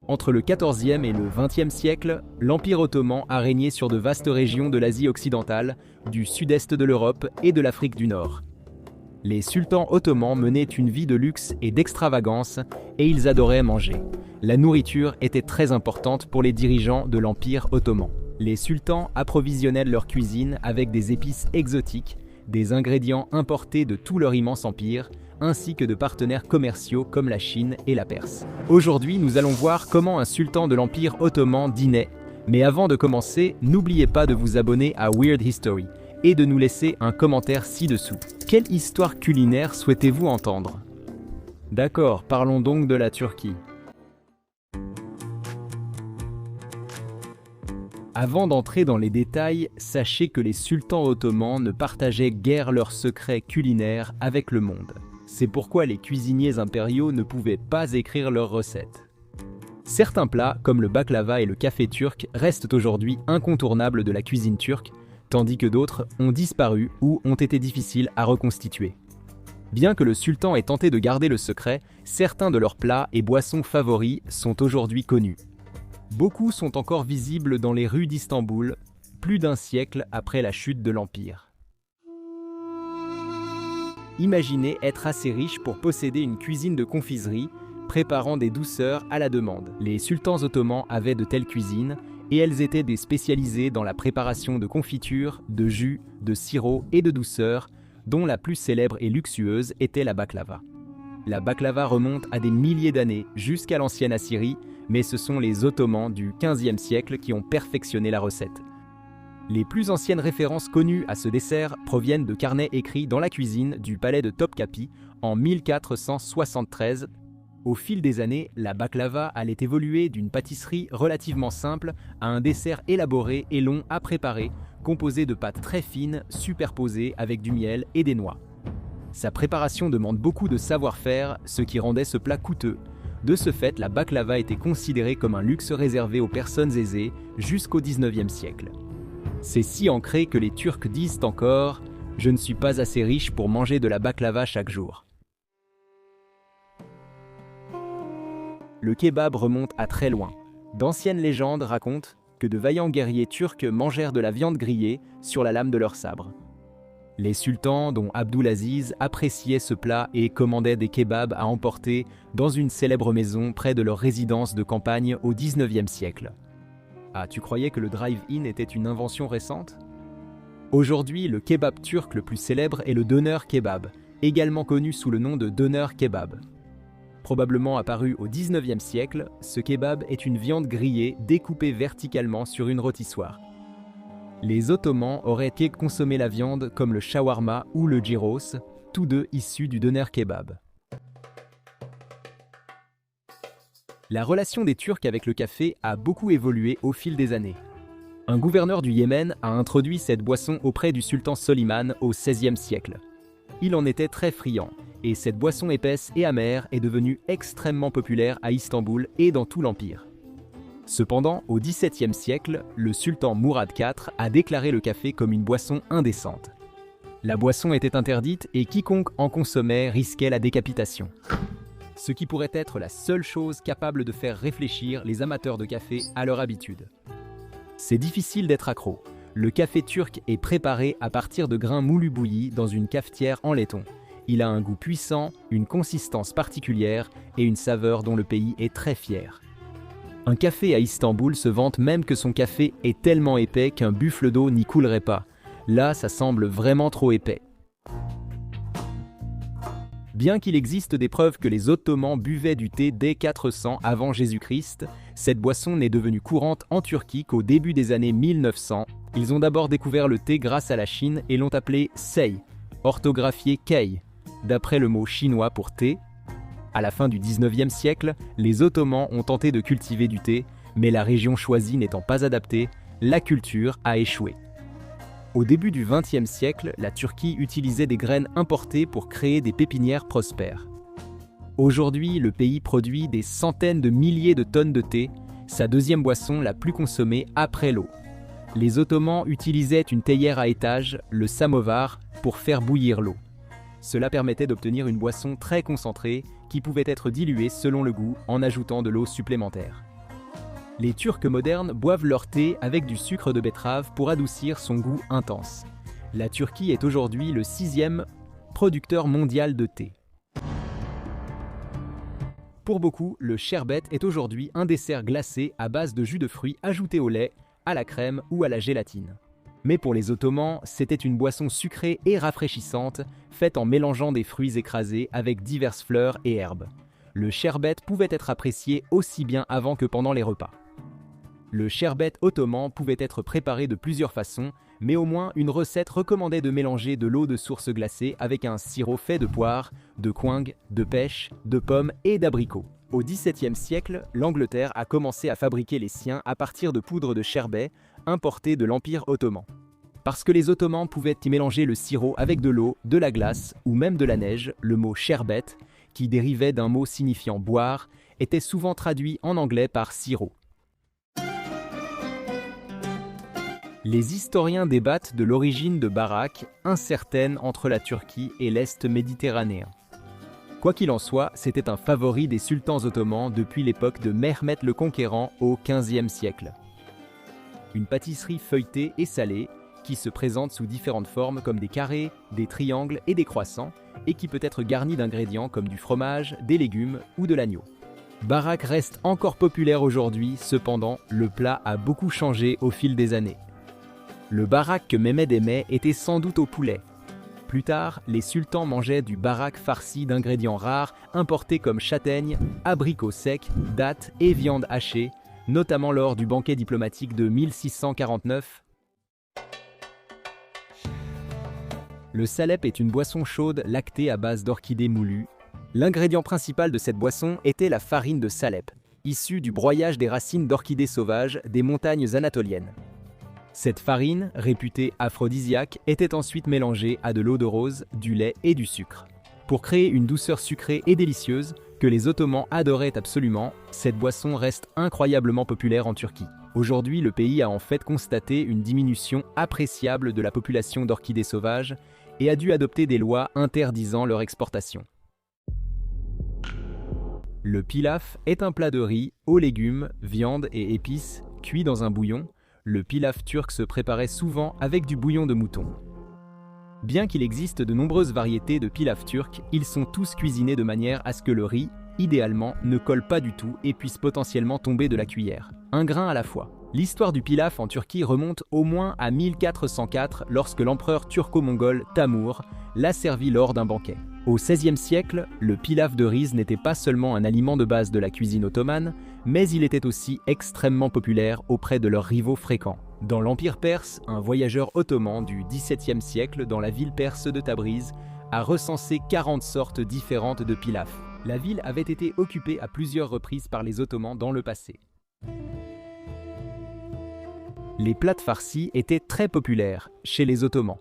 Entre le XIVe et le XXe siècle, l'Empire ottoman a régné sur de vastes régions de l'Asie occidentale, du sud-est de l'Europe et de l'Afrique du Nord. Les sultans ottomans menaient une vie de luxe et d'extravagance et ils adoraient manger. La nourriture était très importante pour les dirigeants de l'Empire ottoman. Les sultans approvisionnaient leur cuisine avec des épices exotiques, des ingrédients importés de tout leur immense empire, ainsi que de partenaires commerciaux comme la Chine et la Perse. Aujourd'hui, nous allons voir comment un sultan de l'Empire ottoman dînait. Mais avant de commencer, n'oubliez pas de vous abonner à Weird History et de nous laisser un commentaire ci-dessous. Quelle histoire culinaire souhaitez-vous entendre? D'accord, parlons donc de la Turquie. Avant d'entrer dans les détails, sachez que les sultans ottomans ne partageaient guère leurs secrets culinaires avec le monde. C'est pourquoi les cuisiniers impériaux ne pouvaient pas écrire leurs recettes. Certains plats, comme le baklava et le café turc, restent aujourd'hui incontournables de la cuisine turque, tandis que d'autres ont disparu ou ont été difficiles à reconstituer. Bien que le sultan ait tenté de garder le secret, certains de leurs plats et boissons favoris sont aujourd'hui connus. Beaucoup sont encore visibles dans les rues d'Istanbul, plus d'un siècle après la chute de l'Empire. Imaginez être assez riche pour posséder une cuisine de confiserie, préparant des douceurs à la demande. Les sultans ottomans avaient de telles cuisines, et elles étaient des spécialisées dans la préparation de confitures, de jus, de sirops et de douceurs, dont la plus célèbre et luxueuse était la baklava. La baklava remonte à des milliers d'années, jusqu'à l'ancienne Assyrie, mais ce sont les Ottomans du XVe siècle qui ont perfectionné la recette. Les plus anciennes références connues à ce dessert proviennent de carnets écrits dans la cuisine du palais de Topkapi en 1473. Au fil des années, la baklava allait évoluer d'une pâtisserie relativement simple à un dessert élaboré et long à préparer, composé de pâtes très fines superposées avec du miel et des noix. Sa préparation demande beaucoup de savoir-faire, ce qui rendait ce plat coûteux. De ce fait, la baklava était considérée comme un luxe réservé aux personnes aisées jusqu'au XIXe siècle. C'est si ancré que les Turcs disent encore « Je ne suis pas assez riche pour manger de la baklava chaque jour ». Le kebab remonte à très loin. D'anciennes légendes racontent que de vaillants guerriers turcs mangèrent de la viande grillée sur la lame de leur sabre. Les sultans, dont Abdulaziz, appréciaient ce plat et commandaient des kebabs à emporter dans une célèbre maison près de leur résidence de campagne au XIXe siècle. Ah, tu croyais que le drive-in était une invention récente? Aujourd'hui, le kebab turc le plus célèbre est le doner kebab, également connu sous le nom de doner kebab. Probablement apparu au XIXe siècle, ce kebab est une viande grillée découpée verticalement sur une rôtissoire. Les Ottomans auraient consommé la viande comme le shawarma ou le gyros, tous deux issus du doner kebab. La relation des Turcs avec le café a beaucoup évolué au fil des années. Un gouverneur du Yémen a introduit cette boisson auprès du sultan Soliman au XVIe siècle. Il en était très friand, et cette boisson épaisse et amère est devenue extrêmement populaire à Istanbul et dans tout l'Empire. Cependant, au XVIIe siècle, le sultan Mourad IV a déclaré le café comme une boisson indécente. La boisson était interdite et quiconque en consommait risquait la décapitation. Ce qui pourrait être la seule chose capable de faire réfléchir les amateurs de café à leur habitude. C'est difficile d'être accro. Le café turc est préparé à partir de grains moulus bouillis dans une cafetière en laiton. Il a un goût puissant, une consistance particulière et une saveur dont le pays est très fier. Un café à Istanbul se vante même que son café est tellement épais qu'un buffle d'eau n'y coulerait pas. Là, ça semble vraiment trop épais. Bien qu'il existe des preuves que les Ottomans buvaient du thé dès 400 avant Jésus-Christ, cette boisson n'est devenue courante en Turquie qu'au début des années 1900. Ils ont d'abord découvert le thé grâce à la Chine et l'ont appelé sei, orthographié kei, d'après le mot chinois pour thé. À la fin du XIXe siècle, les Ottomans ont tenté de cultiver du thé, mais la région choisie n'étant pas adaptée, la culture a échoué. Au début du XXe siècle, la Turquie utilisait des graines importées pour créer des pépinières prospères. Aujourd'hui, le pays produit des centaines de milliers de tonnes de thé, sa deuxième boisson la plus consommée après l'eau. Les Ottomans utilisaient une théière à étage, le samovar, pour faire bouillir l'eau. Cela permettait d'obtenir une boisson très concentrée qui pouvait être diluée selon le goût en ajoutant de l'eau supplémentaire. Les Turcs modernes boivent leur thé avec du sucre de betterave pour adoucir son goût intense. La Turquie est aujourd'hui le 6e producteur mondial de thé. Pour beaucoup, le sherbet est aujourd'hui un dessert glacé à base de jus de fruits ajouté au lait, à la crème ou à la gélatine. Mais pour les Ottomans, c'était une boisson sucrée et rafraîchissante, faite en mélangeant des fruits écrasés avec diverses fleurs et herbes. Le sherbet pouvait être apprécié aussi bien avant que pendant les repas. Le sherbet ottoman pouvait être préparé de plusieurs façons, mais au moins une recette recommandait de mélanger de l'eau de source glacée avec un sirop fait de poires, de coingues, de pêches, de pommes et d'abricots. Au XVIIe siècle, l'Angleterre a commencé à fabriquer les siens à partir de poudre de sherbet importée de l'Empire ottoman. Parce que les Ottomans pouvaient y mélanger le sirop avec de l'eau, de la glace ou même de la neige, le mot sherbet, qui dérivait d'un mot signifiant boire, était souvent traduit en anglais par sirop. Les historiens débattent de l'origine de Barak, incertaine entre la Turquie et l'Est méditerranéen. Quoi qu'il en soit, c'était un favori des sultans ottomans depuis l'époque de Mehmed le Conquérant au XVe siècle. Une pâtisserie feuilletée et salée qui se présente sous différentes formes comme des carrés, des triangles et des croissants et qui peut être garnie d'ingrédients comme du fromage, des légumes ou de l'agneau. Barak reste encore populaire aujourd'hui, cependant, le plat a beaucoup changé au fil des années. Le barak que Mehmed aimait était sans doute au poulet. Plus tard, les sultans mangeaient du barak farci d'ingrédients rares importés comme châtaignes, abricots secs, dattes et viande hachée, notamment lors du banquet diplomatique de 1649. Le salep est une boisson chaude lactée à base d'orchidées moulues. L'ingrédient principal de cette boisson était la farine de salep, issue du broyage des racines d'orchidées sauvages des montagnes anatoliennes. Cette farine, réputée aphrodisiaque, était ensuite mélangée à de l'eau de rose, du lait et du sucre. Pour créer une douceur sucrée et délicieuse, que les Ottomans adoraient absolument, cette boisson reste incroyablement populaire en Turquie. Aujourd'hui, le pays a en fait constaté une diminution appréciable de la population d'orchidées sauvages et a dû adopter des lois interdisant leur exportation. Le pilaf est un plat de riz, aux légumes, viande et épices, cuit dans un bouillon. Le pilaf turc se préparait souvent avec du bouillon de mouton. Bien qu'il existe de nombreuses variétés de pilaf turc, ils sont tous cuisinés de manière à ce que le riz, idéalement, ne colle pas du tout et puisse potentiellement tomber de la cuillère, un grain à la fois. L'histoire du pilaf en Turquie remonte au moins à 1404 lorsque l'empereur turco-mongol Tamour l'a servi lors d'un banquet. Au XVIe siècle, le pilaf de riz n'était pas seulement un aliment de base de la cuisine ottomane, mais il était aussi extrêmement populaire auprès de leurs rivaux fréquents. Dans l'Empire perse, un voyageur ottoman du XVIIe siècle dans la ville perse de Tabriz a recensé 40 sortes différentes de pilaf. La ville avait été occupée à plusieurs reprises par les Ottomans dans le passé. Les plats farcis étaient très populaires chez les Ottomans.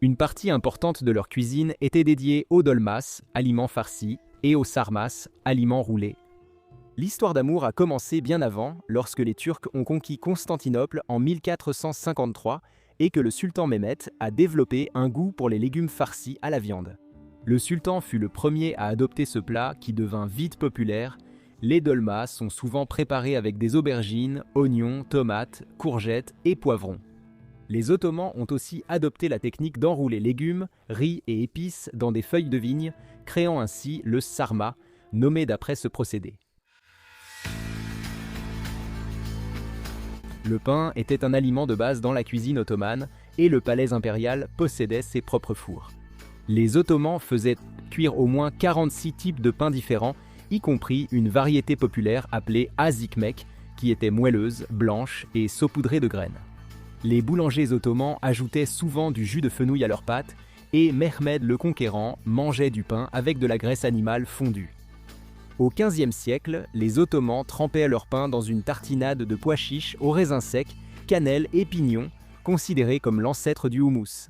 Une partie importante de leur cuisine était dédiée au dolmas, aliment farci, et au sarmas, aliment roulé. L'histoire d'amour a commencé bien avant, lorsque les Turcs ont conquis Constantinople en 1453 et que le sultan Mehmed a développé un goût pour les légumes farcis à la viande. Le sultan fut le premier à adopter ce plat qui devint vite populaire. Les dolmas sont souvent préparés avec des aubergines, oignons, tomates, courgettes et poivrons. Les Ottomans ont aussi adopté la technique d'enrouler légumes, riz et épices dans des feuilles de vigne, créant ainsi le sarma, nommé d'après ce procédé. Le pain était un aliment de base dans la cuisine ottomane et le palais impérial possédait ses propres fours. Les Ottomans faisaient cuire au moins 46 types de pain différents, y compris une variété populaire appelée azikmek, qui était moelleuse, blanche et saupoudrée de graines. Les boulangers ottomans ajoutaient souvent du jus de fenouil à leurs pâtes et Mehmed le Conquérant mangeait du pain avec de la graisse animale fondue. Au XVe siècle, les Ottomans trempaient leur pain dans une tartinade de pois chiches aux raisins secs, cannelle et pignons, considérés comme l'ancêtre du houmous.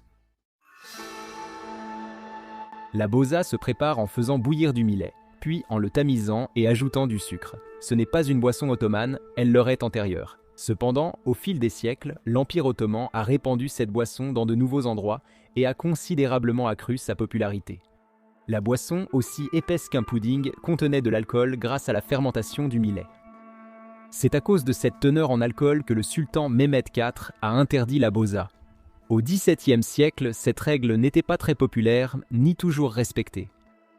La boza se prépare en faisant bouillir du millet, puis en le tamisant et ajoutant du sucre. Ce n'est pas une boisson ottomane, elle leur est antérieure. Cependant, au fil des siècles, l'Empire ottoman a répandu cette boisson dans de nouveaux endroits et a considérablement accru sa popularité. La boisson, aussi épaisse qu'un pudding, contenait de l'alcool grâce à la fermentation du millet. C'est à cause de cette teneur en alcool que le sultan Mehmed IV a interdit la boza. Au XVIIe siècle, cette règle n'était pas très populaire ni toujours respectée.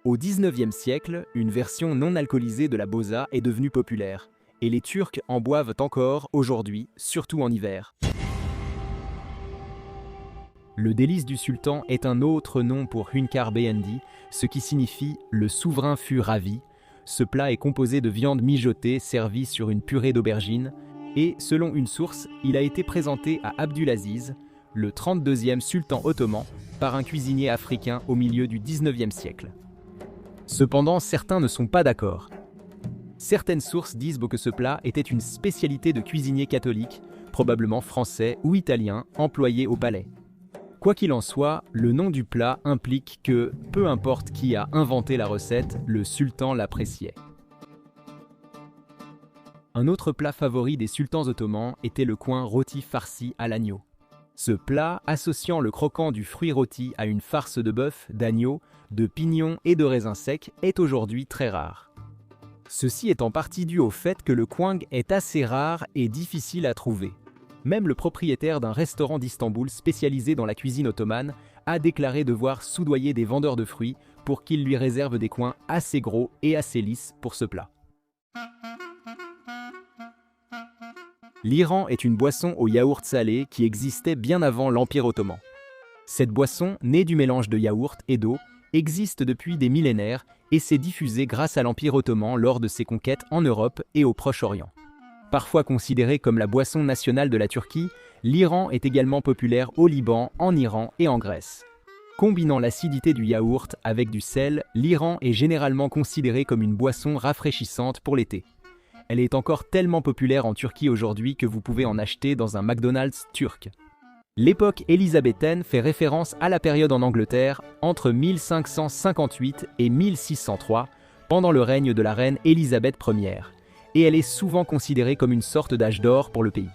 Au XIXe siècle, une version non alcoolisée de la boza est devenue populaire, et les Turcs en boivent encore aujourd'hui, surtout en hiver. Le délice du sultan est un autre nom pour Hünkar Beğendi, ce qui signifie « le souverain fut ravi ». Ce plat est composé de viande mijotée servie sur une purée d'aubergine, et selon une source, il a été présenté à Abdulaziz, le 32e sultan ottoman, par un cuisinier africain au milieu du XIXe siècle. Cependant, certains ne sont pas d'accord. Certaines sources disent que ce plat était une spécialité de cuisiniers catholiques, probablement français ou italiens, employés au palais. Quoi qu'il en soit, le nom du plat implique que, peu importe qui a inventé la recette, le sultan l'appréciait. Un autre plat favori des sultans ottomans était le coin rôti farci à l'agneau. Ce plat, associant le croquant du fruit rôti à une farce de bœuf, d'agneau, de pignons et de raisins secs, est aujourd'hui très rare. Ceci est en partie dû au fait que le coing est assez rare et difficile à trouver. Même le propriétaire d'un restaurant d'Istanbul spécialisé dans la cuisine ottomane a déclaré devoir soudoyer des vendeurs de fruits pour qu'ils lui réservent des coins assez gros et assez lisses pour ce plat. L'Iran est une boisson au yaourt salé qui existait bien avant l'Empire ottoman. Cette boisson, née du mélange de yaourt et d'eau, existe depuis des millénaires et s'est diffusée grâce à l'Empire ottoman lors de ses conquêtes en Europe et au Proche-Orient. Parfois considérée comme la boisson nationale de la Turquie, l'Iran est également populaire au Liban, en Iran et en Grèce. Combinant l'acidité du yaourt avec du sel, l'Iran est généralement considérée comme une boisson rafraîchissante pour l'été. Elle est encore tellement populaire en Turquie aujourd'hui que vous pouvez en acheter dans un McDonald's turc. L'époque élisabéthaine fait référence à la période en Angleterre entre 1558 et 1603, pendant le règne de la reine Élisabeth Ier. Et elle est souvent considérée comme une sorte d'âge d'or pour le pays.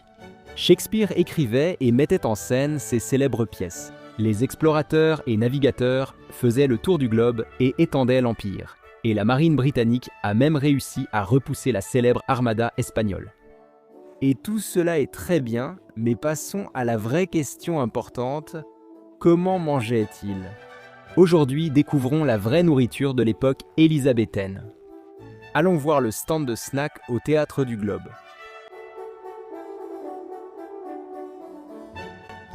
Shakespeare écrivait et mettait en scène ses célèbres pièces. Les explorateurs et navigateurs faisaient le tour du globe et étendaient l'empire. Et la marine britannique a même réussi à repousser la célèbre armada espagnole. Et tout cela est très bien, mais passons à la vraie question importante. Comment mangeait-il ? Aujourd'hui, découvrons la vraie nourriture de l'époque élisabéthaine. Allons voir le stand de snacks au Théâtre du Globe.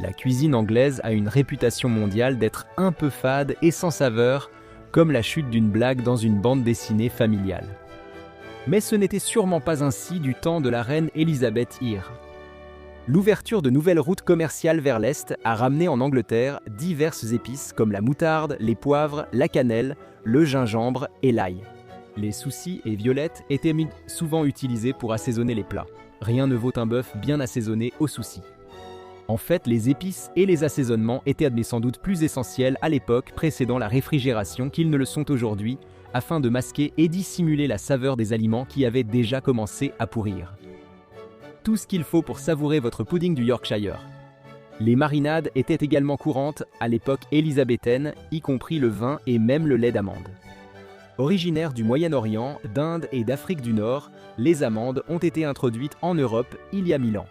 La cuisine anglaise a une réputation mondiale d'être un peu fade et sans saveur, comme la chute d'une blague dans une bande dessinée familiale. Mais ce n'était sûrement pas ainsi du temps de la reine Élisabeth I. L'ouverture de nouvelles routes commerciales vers l'Est a ramené en Angleterre diverses épices comme la moutarde, les poivres, la cannelle, le gingembre et l'ail. Les soucis et violettes étaient souvent utilisés pour assaisonner les plats. Rien ne vaut un bœuf bien assaisonné aux soucis. En fait, les épices et les assaisonnements étaient sans doute plus essentiels à l'époque précédant la réfrigération qu'ils ne le sont aujourd'hui, afin de masquer et dissimuler la saveur des aliments qui avaient déjà commencé à pourrir. Tout ce qu'il faut pour savourer votre pudding du Yorkshire. Les marinades étaient également courantes à l'époque élisabéthaine, y compris le vin et même le lait d'amande. Originaires du Moyen-Orient, d'Inde et d'Afrique du Nord, les amandes ont été introduites en Europe il y a 1000 ans.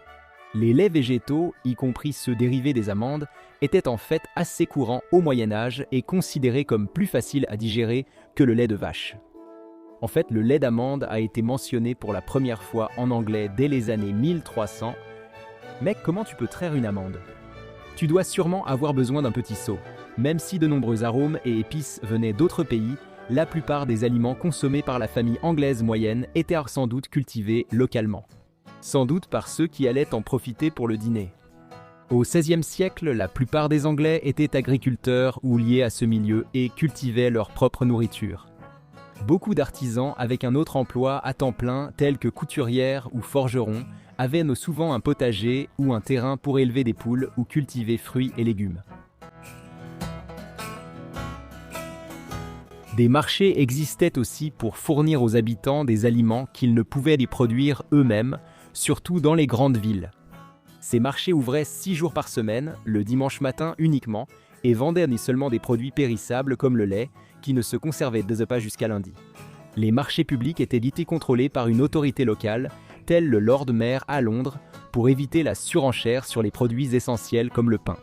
Les laits végétaux, y compris ceux dérivés des amandes, étaient en fait assez courants au Moyen-Âge et considérés comme plus faciles à digérer que le lait de vache. En fait, le lait d'amande a été mentionné pour la première fois en anglais dès les années 1300. Mec, comment tu peux traire une amande ? Tu dois sûrement avoir besoin d'un petit seau. Même si de nombreux arômes et épices venaient d'autres pays, la plupart des aliments consommés par la famille anglaise moyenne étaient sans doute cultivés localement. Sans doute par ceux qui allaient en profiter pour le dîner. Au XVIe siècle, la plupart des Anglais étaient agriculteurs ou liés à ce milieu et cultivaient leur propre nourriture. Beaucoup d'artisans avec un autre emploi à temps plein, tels que couturières ou forgerons, avaient souvent un potager ou un terrain pour élever des poules ou cultiver fruits et légumes. Des marchés existaient aussi pour fournir aux habitants des aliments qu'ils ne pouvaient les produire eux-mêmes, surtout dans les grandes villes. Ces marchés ouvraient 6 jours par semaine, le dimanche matin uniquement, et vendaient seulement des produits périssables comme le lait, qui ne se conservait pas jusqu'à lundi. Les marchés publics étaient dits contrôlés par une autorité locale, tel le Lord Mayor à Londres, pour éviter la surenchère sur les produits essentiels comme le pain.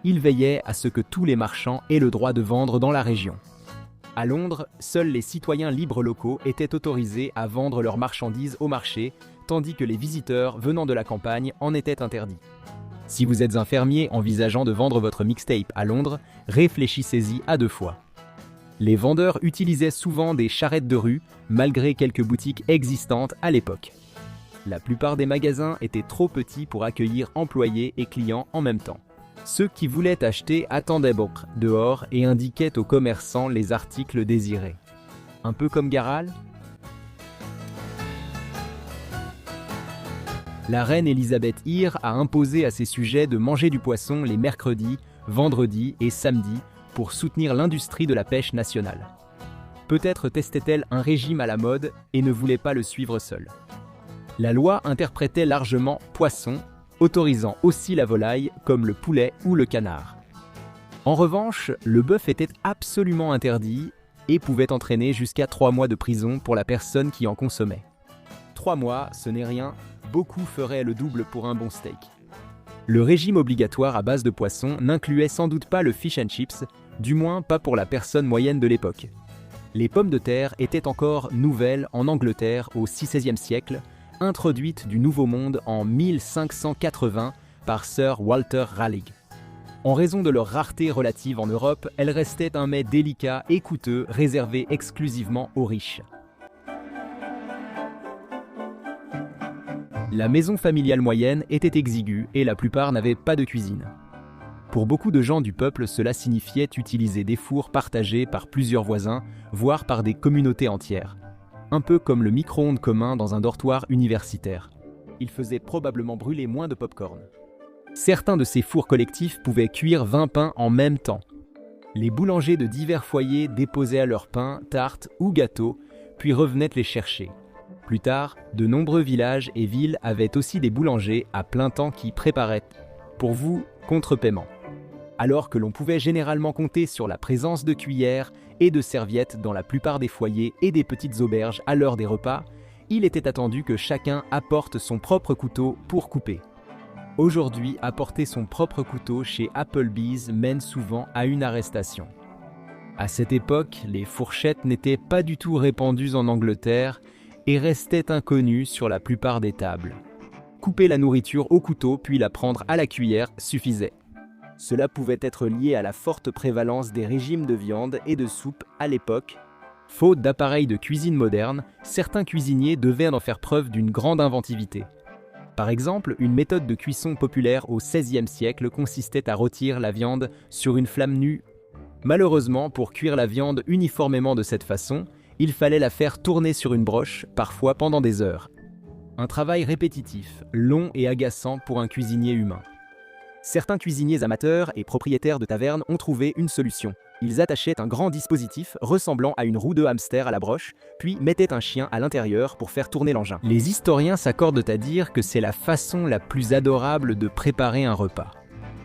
Il veillait à ce que tous les marchands aient le droit de vendre dans la région. À Londres, seuls les citoyens libres locaux étaient autorisés à vendre leurs marchandises au marché, tandis que les visiteurs venant de la campagne en étaient interdits. Si vous êtes un fermier envisageant de vendre votre mixtape à Londres, réfléchissez-y à 2 fois. Les vendeurs utilisaient souvent des charrettes de rue, malgré quelques boutiques existantes à l'époque. La plupart des magasins étaient trop petits pour accueillir employés et clients en même temps. Ceux qui voulaient acheter attendaient dehors et indiquaient aux commerçants les articles désirés. Un peu comme Garal. La reine Elisabeth II a imposé à ses sujets de manger du poisson les mercredis, vendredis et samedis pour soutenir l'industrie de la pêche nationale. Peut-être testait-elle un régime à la mode et ne voulait pas le suivre seule. La loi interprétait largement poisson, autorisant aussi la volaille comme le poulet ou le canard. En revanche, le bœuf était absolument interdit et pouvait entraîner jusqu'à 3 mois de prison pour la personne qui en consommait. 3 mois, ce n'est rien, beaucoup feraient le double pour un bon steak. Le régime obligatoire à base de poisson n'incluait sans doute pas le fish and chips, du moins pas pour la personne moyenne de l'époque. Les pommes de terre étaient encore nouvelles en Angleterre au XVIe siècle, introduites du Nouveau Monde en 1580 par Sir Walter Raleigh. En raison de leur rareté relative en Europe, elles restaient un mets délicat et coûteux réservé exclusivement aux riches. La maison familiale moyenne était exiguë et la plupart n'avaient pas de cuisine. Pour beaucoup de gens du peuple, cela signifiait utiliser des fours partagés par plusieurs voisins, voire par des communautés entières. Un peu comme le micro-ondes commun dans un dortoir universitaire. Il faisait probablement brûler moins de pop-corn. Certains de ces fours collectifs pouvaient cuire 20 pains en même temps. Les boulangers de divers foyers déposaient leurs pains, tartes ou gâteaux, puis revenaient les chercher. Plus tard, de nombreux villages et villes avaient aussi des boulangers à plein temps qui préparaient pour vous contre paiement. Alors que l'on pouvait généralement compter sur la présence de cuillères et de serviettes dans la plupart des foyers et des petites auberges à l'heure des repas, il était attendu que chacun apporte son propre couteau pour couper. Aujourd'hui, apporter son propre couteau chez Applebee's mène souvent à une arrestation. À cette époque, les fourchettes n'étaient pas du tout répandues en Angleterre et restaient inconnues sur la plupart des tables. Couper la nourriture au couteau puis la prendre à la cuillère suffisait. Cela pouvait être lié à la forte prévalence des régimes de viande et de soupe à l'époque. Faute d'appareils de cuisine moderne, certains cuisiniers devaient en faire preuve d'une grande inventivité. Par exemple, une méthode de cuisson populaire au XVIe siècle consistait à rôtir la viande sur une flamme nue. Malheureusement, pour cuire la viande uniformément de cette façon, il fallait la faire tourner sur une broche, parfois pendant des heures. Un travail répétitif, long et agaçant pour un cuisinier humain. Certains cuisiniers amateurs et propriétaires de tavernes ont trouvé une solution. Ils attachaient un grand dispositif ressemblant à une roue de hamster à la broche, puis mettaient un chien à l'intérieur pour faire tourner l'engin. Les historiens s'accordent à dire que c'est la façon la plus adorable de préparer un repas.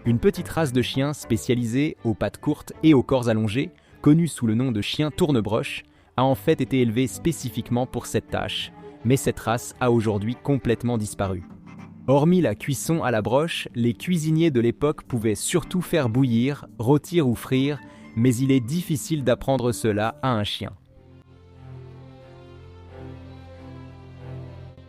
Une petite race de chiens spécialisée aux pattes courtes et aux corps allongés, connue sous le nom de chien tourne-broche, a en fait été élevée spécifiquement pour cette tâche, mais cette race a aujourd'hui complètement disparu. Hormis la cuisson à la broche, les cuisiniers de l'époque pouvaient surtout faire bouillir, rôtir ou frire, mais il est difficile d'apprendre cela à un chien.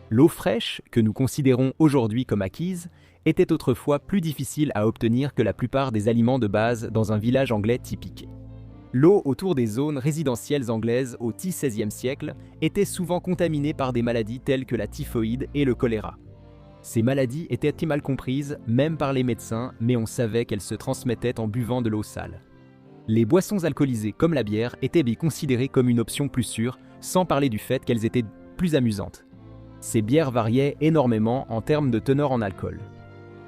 L'eau fraîche, que nous considérons aujourd'hui comme acquise, était autrefois plus difficile à obtenir que la plupart des aliments de base dans un village anglais typique. L'eau autour des zones résidentielles anglaises au XVIe siècle était souvent contaminée par des maladies telles que la typhoïde et le choléra. Ces maladies étaient mal comprises, même par les médecins, mais on savait qu'elles se transmettaient en buvant de l'eau sale. Les boissons alcoolisées comme la bière étaient considérées comme une option plus sûre, sans parler du fait qu'elles étaient plus amusantes. Ces bières variaient énormément en termes de teneur en alcool.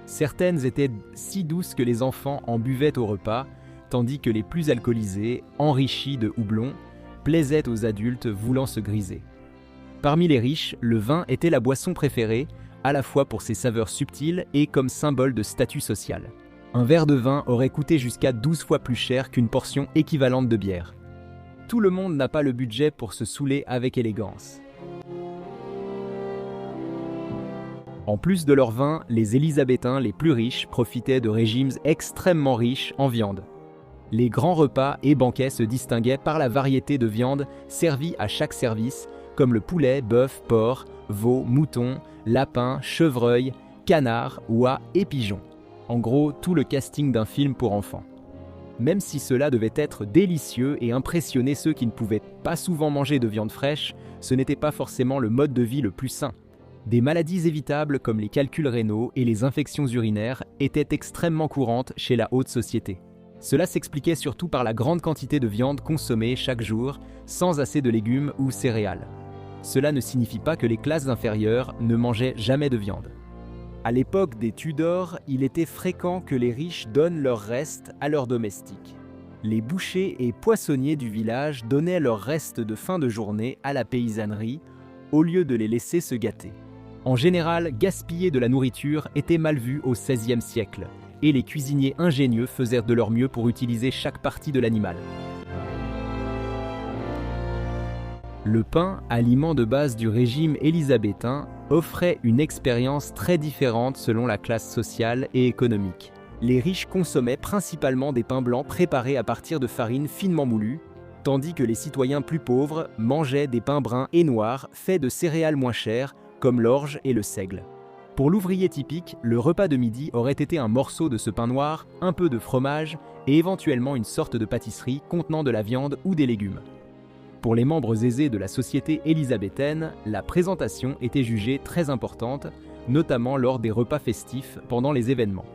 Certaines étaient si douces que les enfants en buvaient au repas, tandis que les plus alcoolisées, enrichies de houblon, plaisaient aux adultes voulant se griser. Parmi les riches, le vin était la boisson préférée, à la fois pour ses saveurs subtiles et comme symbole de statut social. Un verre de vin aurait coûté jusqu'à 12 fois plus cher qu'une portion équivalente de bière. Tout le monde n'a pas le budget pour se saouler avec élégance. En plus de leur vin, les Élisabétains les plus riches profitaient de régimes extrêmement riches en viande. Les grands repas et banquets se distinguaient par la variété de viande servie à chaque service, comme le poulet, bœuf, porc, veau, mouton, lapin, chevreuil, canard, oie et pigeon. En gros, tout le casting d'un film pour enfants. Même si cela devait être délicieux et impressionner ceux qui ne pouvaient pas souvent manger de viande fraîche, ce n'était pas forcément le mode de vie le plus sain. Des maladies évitables comme les calculs rénaux et les infections urinaires étaient extrêmement courantes chez la haute société. Cela s'expliquait surtout par la grande quantité de viande consommée chaque jour, sans assez de légumes ou céréales. Cela ne signifie pas que les classes inférieures ne mangeaient jamais de viande. À l'époque des Tudors, il était fréquent que les riches donnent leurs restes à leurs domestiques. Les bouchers et poissonniers du village donnaient leurs restes de fin de journée à la paysannerie, au lieu de les laisser se gâter. En général, gaspiller de la nourriture était mal vu au XVIe siècle, et les cuisiniers ingénieux faisaient de leur mieux pour utiliser chaque partie de l'animal. Le pain, aliment de base du régime élisabétain, offrait une expérience très différente selon la classe sociale et économique. Les riches consommaient principalement des pains blancs préparés à partir de farine finement moulue, tandis que les citoyens plus pauvres mangeaient des pains bruns et noirs faits de céréales moins chères, comme l'orge et le seigle. Pour l'ouvrier typique, le repas de midi aurait été un morceau de ce pain noir, un peu de fromage et éventuellement une sorte de pâtisserie contenant de la viande ou des légumes. Pour les membres aisés de la société élisabéthaine, la présentation était jugée très importante, notamment lors des repas festifs pendant les événements.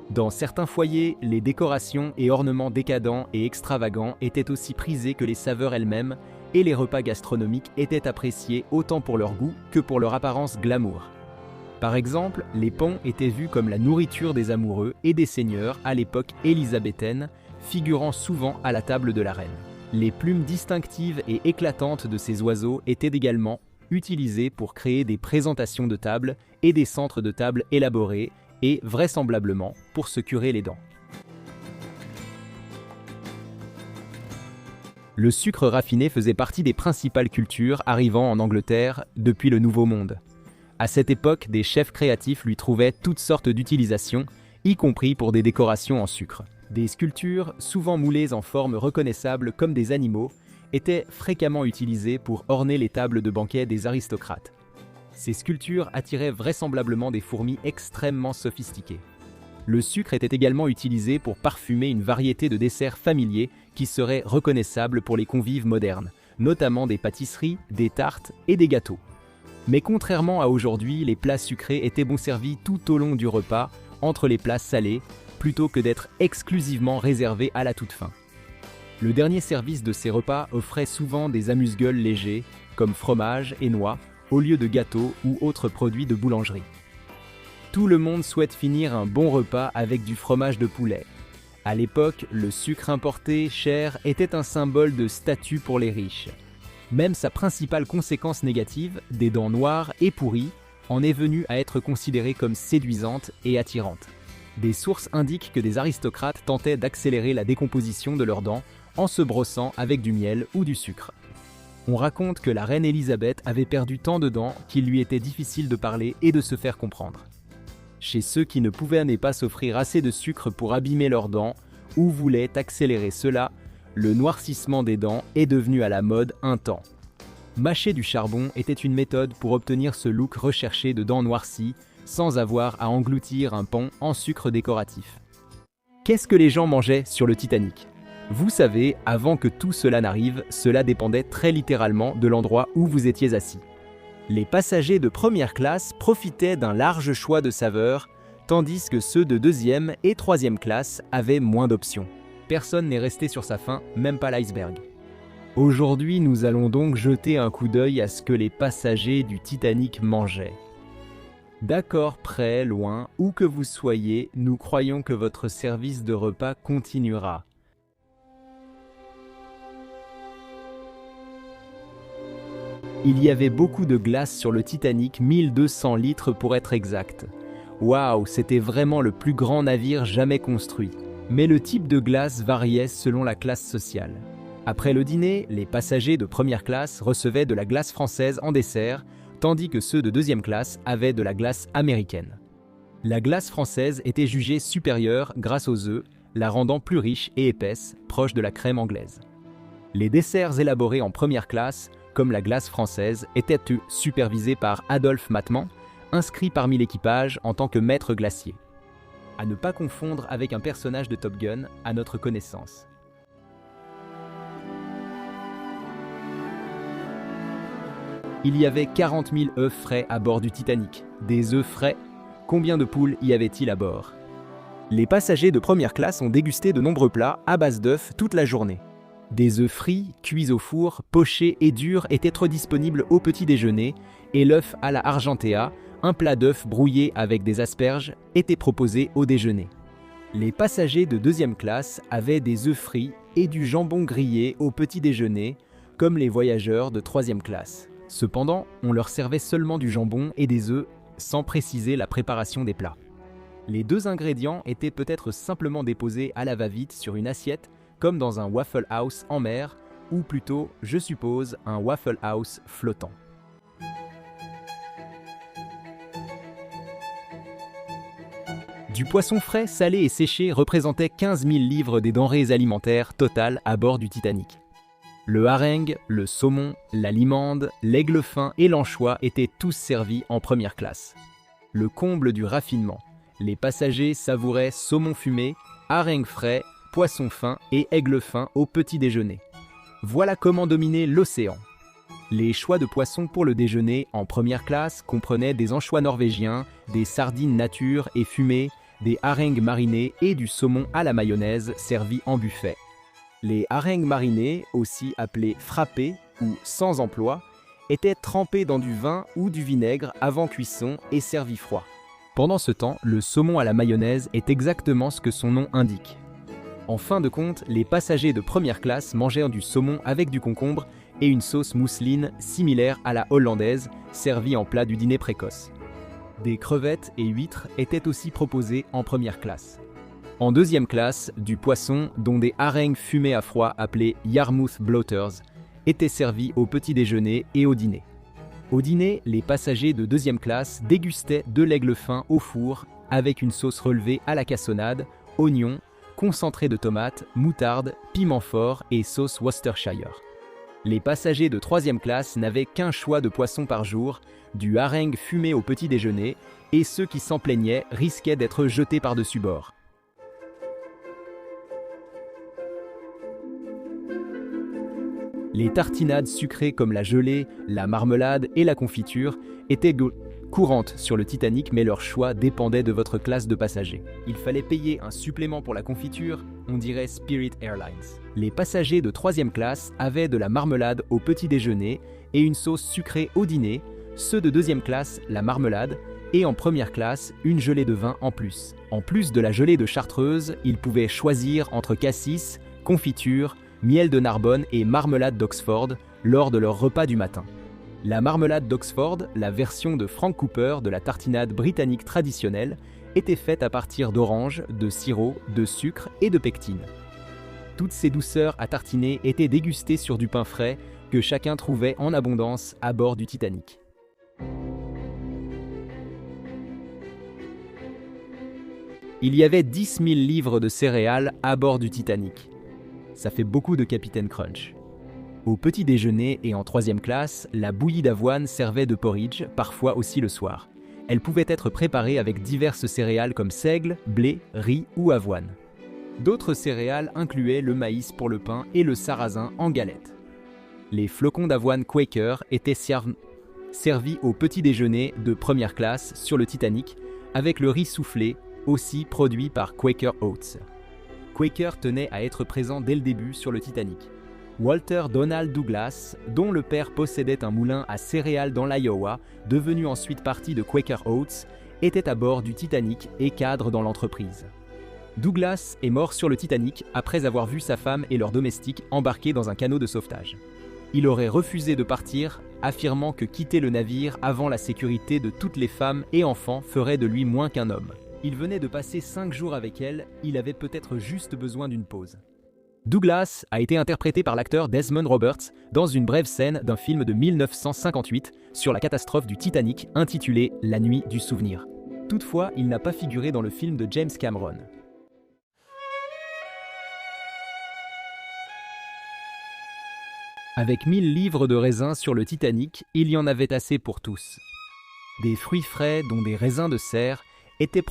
Dans certains foyers, les décorations et ornements décadents et extravagants étaient aussi prisés que les saveurs elles-mêmes, et les repas gastronomiques étaient appréciés autant pour leur goût que pour leur apparence glamour. Par exemple, les paons étaient vus comme la nourriture des amoureux et des seigneurs à l'époque élisabéthaine, figurant souvent à la table de la reine. Les plumes distinctives et éclatantes de ces oiseaux étaient également utilisées pour créer des présentations de table et des centres de table élaborés et, vraisemblablement, pour se curer les dents. Le sucre raffiné faisait partie des principales cultures arrivant en Angleterre depuis le Nouveau Monde. À cette époque, des chefs créatifs lui trouvaient toutes sortes d'utilisations, y compris pour des décorations en sucre. Des sculptures, souvent moulées en forme reconnaissable comme des animaux, étaient fréquemment utilisées pour orner les tables de banquet des aristocrates. Ces sculptures attiraient vraisemblablement des fourmis extrêmement sophistiquées. Le sucre était également utilisé pour parfumer une variété de desserts familiers qui seraient reconnaissables pour les convives modernes, notamment des pâtisseries, des tartes et des gâteaux. Mais contrairement à aujourd'hui, les plats sucrés étaient bon servis tout au long du repas, entre les plats salés, plutôt que d'être exclusivement réservés à la toute fin. Le dernier service de ces repas offrait souvent des amuse-gueules légers, comme fromage et noix, au lieu de gâteaux ou autres produits de boulangerie. Tout le monde souhaite finir un bon repas avec du fromage de poulet. À l'époque, le sucre importé, cher, était un symbole de statut pour les riches. Même sa principale conséquence négative, des dents noires et pourries, en est venue à être considérée comme séduisante et attirante. Des sources indiquent que des aristocrates tentaient d'accélérer la décomposition de leurs dents en se brossant avec du miel ou du sucre. On raconte que la reine Élisabeth avait perdu tant de dents qu'il lui était difficile de parler et de se faire comprendre. Chez ceux qui ne pouvaient pas s'offrir assez de sucre pour abîmer leurs dents ou voulaient accélérer cela, le noircissement des dents est devenu à la mode un temps. Mâcher du charbon était une méthode pour obtenir ce look recherché de dents noircies sans avoir à engloutir un pain en sucre décoratif. Qu'est-ce que les gens mangeaient sur le Titanic ? Vous savez, avant que tout cela n'arrive, cela dépendait très littéralement de l'endroit où vous étiez assis. Les passagers de première classe profitaient d'un large choix de saveurs, tandis que ceux de deuxième et troisième classe avaient moins d'options. Personne n'est resté sur sa faim, même pas l'iceberg. Aujourd'hui, nous allons donc jeter un coup d'œil à ce que les passagers du Titanic mangeaient. D'accord, près, loin, où que vous soyez, nous croyons que votre service de repas continuera. Il y avait beaucoup de glace sur le Titanic, 1200 litres pour être exact. Waouh, c'était vraiment le plus grand navire jamais construit. Mais le type de glace variait selon la classe sociale. Après le dîner, les passagers de première classe recevaient de la glace française en dessert, tandis que ceux de deuxième classe avaient de la glace américaine. La glace française était jugée supérieure grâce aux œufs, la rendant plus riche et épaisse, proche de la crème anglaise. Les desserts élaborés en première classe, comme la glace française, étaient eux supervisés par Adolphe Matman, inscrit parmi l'équipage en tant que maître glacier. À ne pas confondre avec un personnage de Top Gun, à notre connaissance. Il y avait 40 000 œufs frais à bord du Titanic. Des œufs frais? Combien de poules y avait-il à bord? Les passagers de première classe ont dégusté de nombreux plats à base d'œufs toute la journée. Des œufs frits, cuits au four, pochés et durs étaient trop disponibles au petit déjeuner et l'œuf à la Argentea, un plat d'œufs brouillé avec des asperges, était proposé au déjeuner. Les passagers de deuxième classe avaient des œufs frits et du jambon grillé au petit déjeuner, comme les voyageurs de troisième classe. Cependant, on leur servait seulement du jambon et des œufs, sans préciser la préparation des plats. Les deux ingrédients étaient peut-être simplement déposés à la va-vite sur une assiette, comme dans un Waffle House en mer, ou plutôt, je suppose, un Waffle House flottant. Du poisson frais, salé et séché représentait 15 000 livres des denrées alimentaires totales à bord du Titanic. Le haringue, le saumon, la limande, l'aigle fin et l'anchois étaient tous servis en première classe. Le comble du raffinement, les passagers savouraient saumon fumé, haringue frais, poisson fin et aigle fin au petit déjeuner. Voilà comment dominait l'océan. Les choix de poissons pour le déjeuner en première classe comprenaient des anchois norvégiens, des sardines nature et fumées, des haringues marinées et du saumon à la mayonnaise servis en buffet. Les haringues marinées, aussi appelées frappées ou sans emploi, étaient trempées dans du vin ou du vinaigre avant cuisson et servis froid. Pendant ce temps, le saumon à la mayonnaise est exactement ce que son nom indique. En fin de compte, les passagers de première classe mangèrent du saumon avec du concombre et une sauce mousseline similaire à la hollandaise, servie en plat du dîner précoce. Des crevettes et huîtres étaient aussi proposées en première classe. En deuxième classe, du poisson, dont des haringues fumées à froid appelées Yarmouth Bloaters, étaient servis au petit déjeuner et au dîner. Au dîner, les passagers de deuxième classe dégustaient de l'aigle fin au four avec une sauce relevée à la cassonade, oignons, concentré de tomates, moutarde, piment fort et sauce Worcestershire. Les passagers de troisième classe n'avaient qu'un choix de poisson par jour, du haringue fumé au petit déjeuner, et ceux qui s'en plaignaient risquaient d'être jetés par-dessus bord. Les tartinades sucrées comme la gelée, la marmelade et la confiture étaient courantes sur le Titanic, mais leur choix dépendait de votre classe de passagers. Il fallait payer un supplément pour la confiture, on dirait Spirit Airlines. Les passagers de troisième classe avaient de la marmelade au petit déjeuner et une sauce sucrée au dîner, ceux de deuxième classe la marmelade et en première classe une gelée de vin en plus. En plus de la gelée de Chartreuse, ils pouvaient choisir entre cassis, confiture, miel de Narbonne et marmelade d'Oxford lors de leur repas du matin. La marmelade d'Oxford, la version de Frank Cooper de la tartinade britannique traditionnelle, était faite à partir d'oranges, de sirop, de sucre et de pectine. Toutes ces douceurs à tartiner étaient dégustées sur du pain frais que chacun trouvait en abondance à bord du Titanic. Il y avait 10 000 livres de céréales à bord du Titanic. Ça fait beaucoup de Capitaine Crunch. Au petit déjeuner et en troisième classe, la bouillie d'avoine servait de porridge, parfois aussi le soir. Elle pouvait être préparée avec diverses céréales comme seigle, blé, riz ou avoine. D'autres céréales incluaient le maïs pour le pain et le sarrasin en galette. Les flocons d'avoine Quaker étaient servis au petit déjeuner de première classe sur le Titanic, avec le riz soufflé, aussi produit par Quaker Oats. Quaker tenait à être présent dès le début sur le Titanic. Walter Donald Douglas, dont le père possédait un moulin à céréales dans l'Iowa, devenu ensuite partie de Quaker Oats, était à bord du Titanic et cadre dans l'entreprise. Douglas est mort sur le Titanic après avoir vu sa femme et leurs domestiques embarqués dans un canot de sauvetage. Il aurait refusé de partir, affirmant que quitter le navire avant la sécurité de toutes les femmes et enfants ferait de lui moins qu'un homme. Il venait de passer 5 jours avec elle, il avait peut-être juste besoin d'une pause. Douglas a été interprété par l'acteur Desmond Roberts dans une brève scène d'un film de 1958 sur la catastrophe du Titanic intitulé La Nuit du Souvenir. Toutefois, il n'a pas figuré dans le film de James Cameron. Avec 1000 livres de raisins sur le Titanic, il y en avait assez pour tous. Des fruits frais, dont des raisins de serre, étaient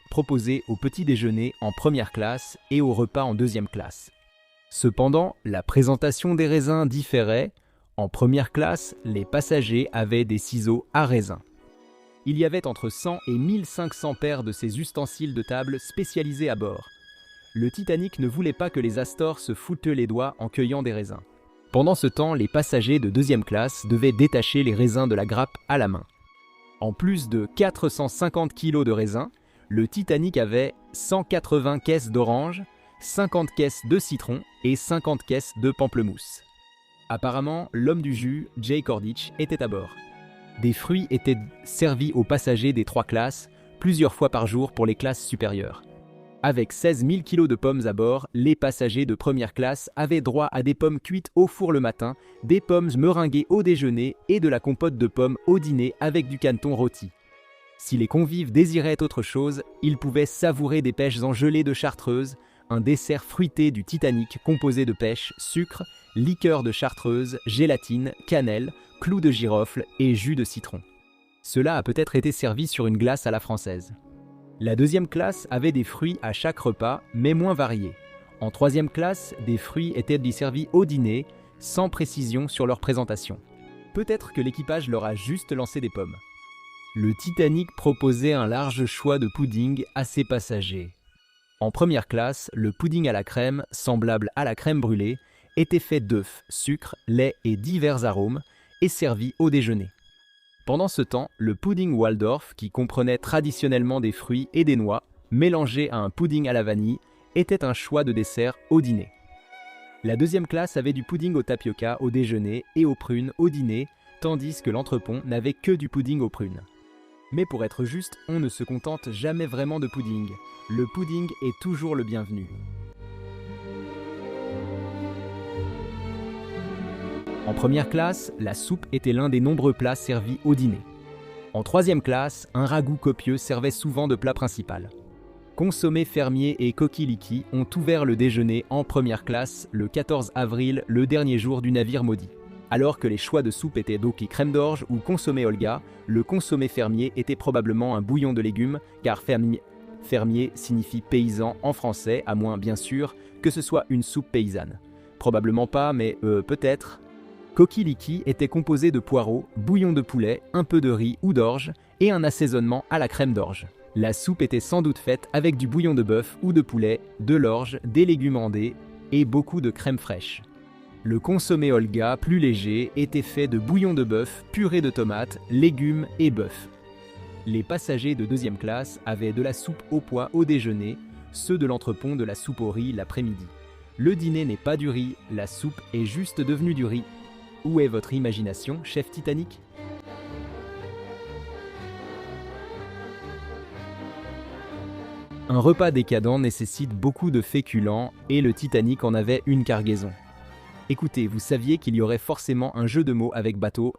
proposés au petit déjeuner en première classe et au repas en deuxième classe. Cependant, la présentation des raisins différait. En première classe, les passagers avaient des ciseaux à raisin. Il y avait entre 100 et 1500 paires de ces ustensiles de table spécialisés à bord. Le Titanic ne voulait pas que les Astors se foutent les doigts en cueillant des raisins. Pendant ce temps, les passagers de deuxième classe devaient détacher les raisins de la grappe à la main. En plus de 450 kg de raisins, le Titanic avait 180 caisses d'oranges, 50 caisses de citron et 50 caisses de pamplemousse. Apparemment, l'homme du jus, Jay Kordich, était à bord. Des fruits étaient servis aux passagers des 3 classes, plusieurs fois par jour pour les classes supérieures. Avec 16 000 kg de pommes à bord, les passagers de première classe avaient droit à des pommes cuites au four le matin, des pommes meringuées au déjeuner et de la compote de pommes au dîner avec du caneton rôti. Si les convives désiraient autre chose, ils pouvaient savourer des pêches en gelée de Chartreuse, un dessert fruité du Titanic composé de pêche, sucre, liqueur de Chartreuse, gélatine, cannelle, clous de girofle et jus de citron. Cela a peut-être été servi sur une glace à la française. La deuxième classe avait des fruits à chaque repas, mais moins variés. En troisième classe, des fruits étaient servis au dîner, sans précision sur leur présentation. Peut-être que l'équipage leur a juste lancé des pommes. Le Titanic proposait un large choix de pudding à ses passagers. En première classe, le pudding à la crème, semblable à la crème brûlée, était fait d'œufs, sucre, lait et divers arômes, et servi au déjeuner. Pendant ce temps, le pudding Waldorf, qui comprenait traditionnellement des fruits et des noix, mélangés à un pudding à la vanille, était un choix de dessert au dîner. La deuxième classe avait du pudding au tapioca au déjeuner et aux prunes au dîner, tandis que l'entrepont n'avait que du pudding aux prunes. Mais pour être juste, on ne se contente jamais vraiment de pudding. Le pudding est toujours le bienvenu. En première classe, la soupe était l'un des nombreux plats servis au dîner. En troisième classe, un ragoût copieux servait souvent de plat principal. Consommés fermiers et coquiliki ont ouvert le déjeuner en première classe le 14 avril, le dernier jour du navire maudit. Alors que les choix de soupe étaient Doki crème d'orge ou consommé Olga, le consommé fermier était probablement un bouillon de légumes, car fermier signifie paysan en français, à moins bien sûr que ce soit une soupe paysanne. Probablement pas, mais peut-être. Coquiliki était composé de poireaux, bouillon de poulet, un peu de riz ou d'orge et un assaisonnement à la crème d'orge. La soupe était sans doute faite avec du bouillon de bœuf ou de poulet, de l'orge, des légumes andés et beaucoup de crème fraîche. Le consommé Olga, plus léger, était fait de bouillon de bœuf, purée de tomates, légumes et bœuf. Les passagers de deuxième classe avaient de la soupe au pois au déjeuner, ceux de l'entrepont de la soupe au riz l'après-midi. Le dîner n'est pas du riz, la soupe est juste devenue du riz. Où est votre imagination, chef Titanic ? Un repas décadent nécessite beaucoup de féculents et le Titanic en avait une cargaison. Écoutez, vous saviez qu'il y aurait forcément un jeu de mots avec bateau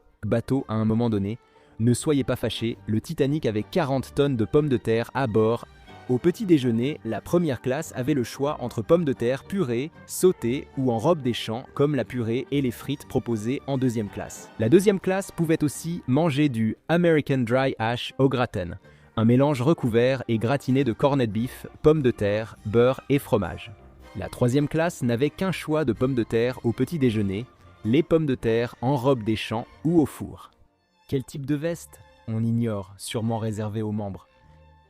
à un moment donné. Ne soyez pas fâchés, le Titanic avait 40 tonnes de pommes de terre à bord. Au petit déjeuner, la première classe avait le choix entre pommes de terre purées, sautées ou en robe des champs, comme la purée et les frites proposées en deuxième classe. La deuxième classe pouvait aussi manger du American Dry Hash au gratin, un mélange recouvert et gratiné de corned beef, pommes de terre, beurre et fromage. La troisième classe n'avait qu'un choix de pommes de terre au petit déjeuner, les pommes de terre en robe des champs ou au four. Quel type de veste ? On ignore, sûrement réservé aux membres.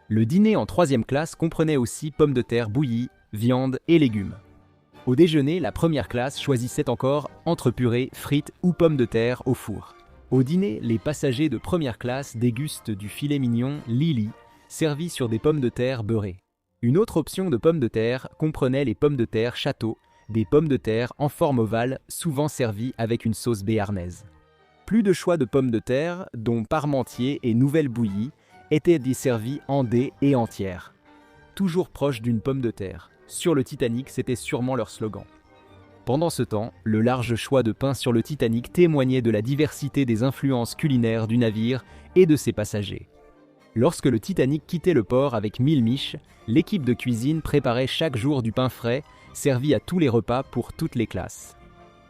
Le dîner en troisième classe comprenait aussi pommes de terre bouillies, viande et légumes. Au déjeuner, la première classe choisissait encore entre purée, frites ou pommes de terre au four. Au dîner, les passagers de première classe dégustent du filet mignon Lily, servi sur des pommes de terre beurrées. Une autre option de pommes de terre comprenait les pommes de terre château, des pommes de terre en forme ovale, souvent servies avec une sauce béarnaise. Plus de choix de pommes de terre, dont parmentier et nouvelle bouillie, étaient desservis en dés et entières. Toujours proches d'une pomme de terre. Sur le Titanic, c'était sûrement leur slogan. Pendant ce temps, le large choix de pain sur le Titanic témoignait de la diversité des influences culinaires du navire et de ses passagers. Lorsque le Titanic quittait le port avec 1000 miches, l'équipe de cuisine préparait chaque jour du pain frais, servi à tous les repas pour toutes les classes.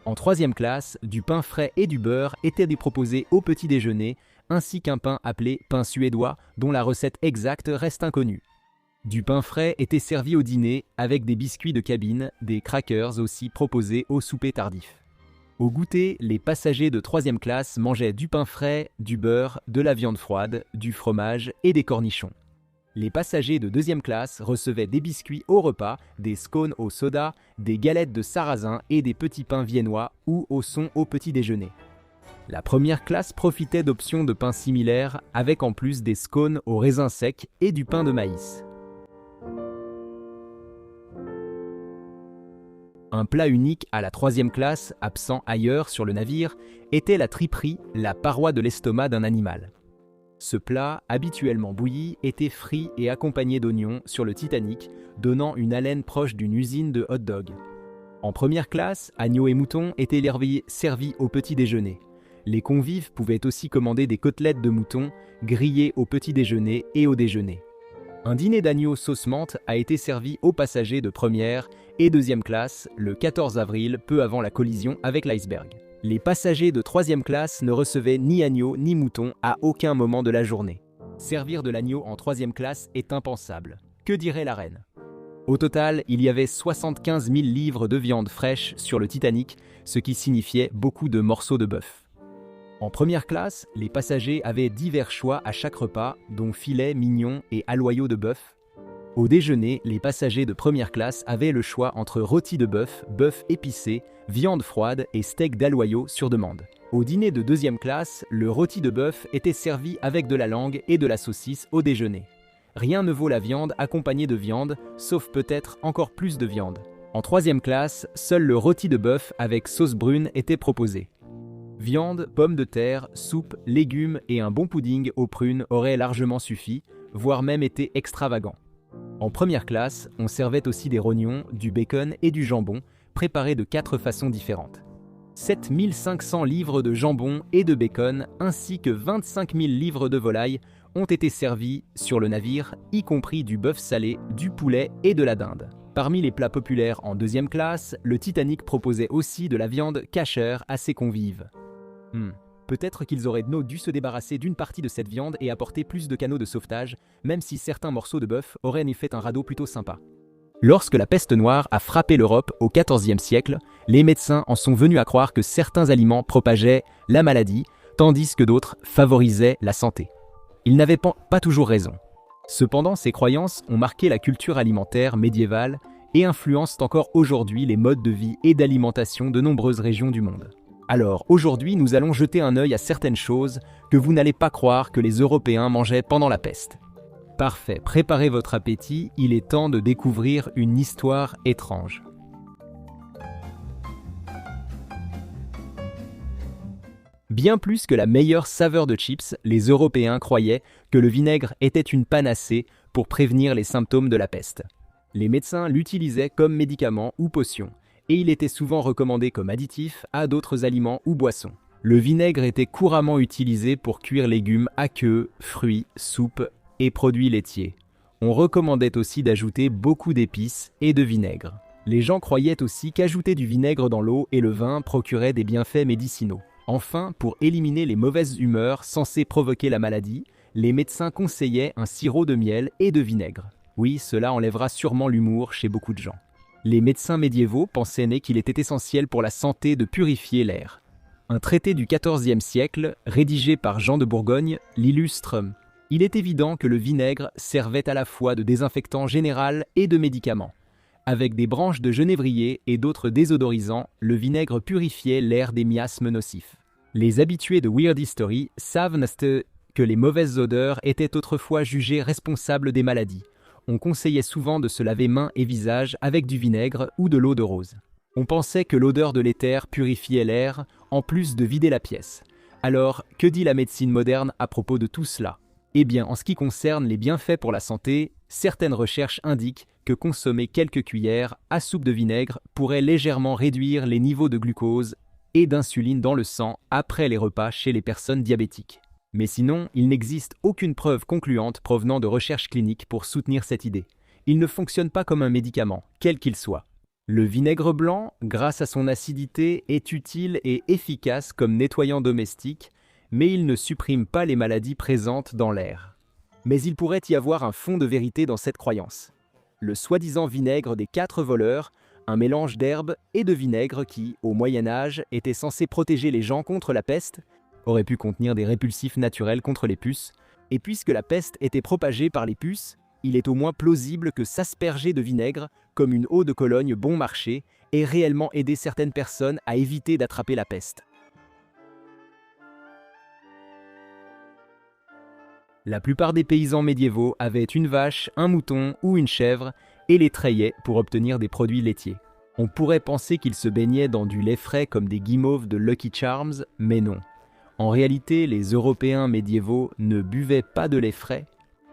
En troisième classe, du pain frais et du beurre étaient proposés au petit déjeuner, ainsi qu'un pain appelé pain suédois, dont la recette exacte reste inconnue. Du pain frais était servi au dîner avec des biscuits de cabine, des crackers aussi proposés au souper tardif. Au goûter, les passagers de troisième classe mangeaient du pain frais, du beurre, de la viande froide, du fromage et des cornichons. Les passagers de deuxième classe recevaient des biscuits au repas, des scones au soda, des galettes de sarrasin et des petits pains viennois ou au son au petit déjeuner. La première classe profitait d'options de pain similaires avec en plus des scones au raisin sec et du pain de maïs. Un plat unique à la troisième classe, absent ailleurs sur le navire, était la triperie, la paroi de l'estomac d'un animal. Ce plat, habituellement bouilli, était frit et accompagné d'oignons sur le Titanic, donnant une haleine proche d'une usine de hot-dog. En première classe, agneaux et moutons étaient servis au petit déjeuner. Les convives pouvaient aussi commander des côtelettes de mouton, grillées au petit déjeuner et au déjeuner. Un dîner d'agneau sauce menthe a été servi aux passagers de première et deuxième classe le 14 avril, peu avant la collision avec l'iceberg. Les passagers de troisième classe ne recevaient ni agneau ni mouton à aucun moment de la journée. Servir de l'agneau en troisième classe est impensable. Que dirait la reine ? Au total, il y avait 75 000 livres de viande fraîche sur le Titanic, ce qui signifiait beaucoup de morceaux de bœuf. En première classe, les passagers avaient divers choix à chaque repas, dont filets, mignons et aloyaux de bœuf. Au déjeuner, les passagers de première classe avaient le choix entre rôti de bœuf, bœuf épicé, viande froide et steak d'aloyaux sur demande. Au dîner de deuxième classe, le rôti de bœuf était servi avec de la langue et de la saucisse au déjeuner. Rien ne vaut la viande accompagnée de viande, sauf peut-être encore plus de viande. En troisième classe, seul le rôti de bœuf avec sauce brune était proposé. Viande, pommes de terre, soupe, légumes et un bon pudding aux prunes auraient largement suffi, voire même été extravagants. En première classe, on servait aussi des rognons, du bacon et du jambon, préparés de 4 façons différentes. 7 500 livres de jambon et de bacon, ainsi que 25 000 livres de volaille, ont été servis sur le navire, y compris du bœuf salé, du poulet et de la dinde. Parmi les plats populaires en deuxième classe, le Titanic proposait aussi de la viande cachère à ses convives. Peut-être qu'ils auraient dû se débarrasser d'une partie de cette viande et apporter plus de canaux de sauvetage, même si certains morceaux de bœuf auraient en effet un radeau plutôt sympa. Lorsque la peste noire a frappé l'Europe au XIVe siècle, les médecins en sont venus à croire que certains aliments propageaient la maladie, tandis que d'autres favorisaient la santé. Ils n'avaient pas toujours raison. Cependant, ces croyances ont marqué la culture alimentaire médiévale et influencent encore aujourd'hui les modes de vie et d'alimentation de nombreuses régions du monde. Alors, aujourd'hui, nous allons jeter un œil à certaines choses que vous n'allez pas croire que les Européens mangeaient pendant la peste. Parfait, préparez votre appétit, il est temps de découvrir une histoire étrange. Bien plus que la meilleure saveur de chips, les Européens croyaient que le vinaigre était une panacée pour prévenir les symptômes de la peste. Les médecins l'utilisaient comme médicament ou potion, et il était souvent recommandé comme additif à d'autres aliments ou boissons. Le vinaigre était couramment utilisé pour cuire légumes aqueux, fruits, soupes et produits laitiers. On recommandait aussi d'ajouter beaucoup d'épices et de vinaigre. Les gens croyaient aussi qu'ajouter du vinaigre dans l'eau et le vin procurait des bienfaits médicinaux. Enfin, pour éliminer les mauvaises humeurs censées provoquer la maladie, les médecins conseillaient un sirop de miel et de vinaigre. Oui, cela enlèvera sûrement l'humour chez beaucoup de gens. Les médecins médiévaux pensaient qu'il était essentiel pour la santé de purifier l'air. Un traité du XIVe siècle, rédigé par Jean de Bourgogne, l'illustre. Il est évident que le vinaigre servait à la fois de désinfectant général et de médicament. Avec des branches de genévrier et d'autres désodorisants, le vinaigre purifiait l'air des miasmes nocifs. Les habitués de Weird History savent que les mauvaises odeurs étaient autrefois jugées responsables des maladies. On conseillait souvent de se laver mains et visage avec du vinaigre ou de l'eau de rose. On pensait que l'odeur de l'éther purifiait l'air, en plus de vider la pièce. Alors, que dit la médecine moderne à propos de tout cela ? Eh bien, en ce qui concerne les bienfaits pour la santé, certaines recherches indiquent que consommer quelques cuillères à soupe de vinaigre pourrait légèrement réduire les niveaux de glucose et d'insuline dans le sang après les repas chez les personnes diabétiques. Mais sinon, il n'existe aucune preuve concluante provenant de recherches cliniques pour soutenir cette idée. Il ne fonctionne pas comme un médicament, quel qu'il soit. Le vinaigre blanc, grâce à son acidité, est utile et efficace comme nettoyant domestique, mais il ne supprime pas les maladies présentes dans l'air. Mais il pourrait y avoir un fond de vérité dans cette croyance. Le soi-disant vinaigre des 4 voleurs, un mélange d'herbes et de vinaigre qui, au Moyen-Âge, était censé protéger les gens contre la peste, aurait pu contenir des répulsifs naturels contre les puces, et puisque la peste était propagée par les puces, il est au moins plausible que s'asperger de vinaigre, comme une eau de Cologne bon marché, ait réellement aidé certaines personnes à éviter d'attraper la peste. La plupart des paysans médiévaux avaient une vache, un mouton ou une chèvre et les traillaient pour obtenir des produits laitiers. On pourrait penser qu'ils se baignaient dans du lait frais comme des guimauves de Lucky Charms, mais non. En réalité, les Européens médiévaux ne buvaient pas de lait frais.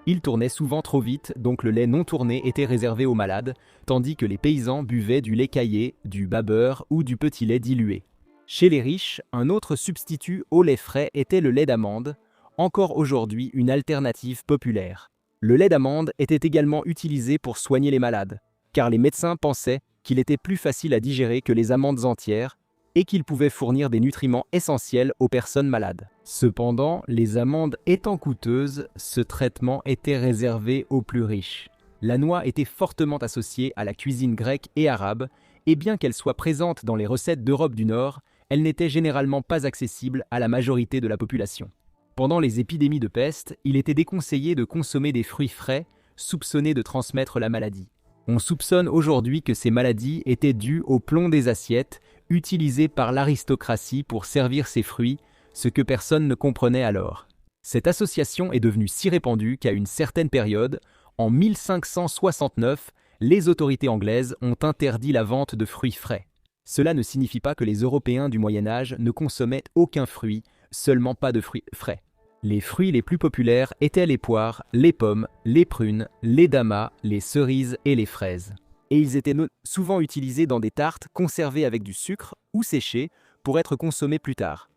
Ils tournaient souvent trop vite, donc le lait non tourné était réservé aux malades, tandis que les paysans buvaient du lait caillé, du babeur ou du petit lait dilué. Chez les riches, un autre substitut au lait frais était le lait d'amande, encore aujourd'hui une alternative populaire. Le lait d'amande était également utilisé pour soigner les malades, car les médecins pensaient qu'il était plus facile à digérer que les amandes entières et qu'il pouvait fournir des nutriments essentiels aux personnes malades. Cependant, les amandes étant coûteuses, ce traitement était réservé aux plus riches. La noix était fortement associée à la cuisine grecque et arabe, et bien qu'elle soit présente dans les recettes d'Europe du Nord, elle n'était généralement pas accessible à la majorité de la population. Pendant les épidémies de peste, il était déconseillé de consommer des fruits frais, soupçonnés de transmettre la maladie. On soupçonne aujourd'hui que ces maladies étaient dues au plomb des assiettes, utilisé par l'aristocratie pour servir ces fruits, ce que personne ne comprenait alors. Cette association est devenue si répandue qu'à une certaine période, en 1569, les autorités anglaises ont interdit la vente de fruits frais. Cela ne signifie pas que les Européens du Moyen-Âge ne consommaient aucun fruit, seulement pas de fruits frais. Les fruits les plus populaires étaient les poires, les pommes, les prunes, les damas, les cerises et les fraises. Et ils étaient souvent utilisés dans des tartes conservées avec du sucre ou séchées pour être consommés plus tard.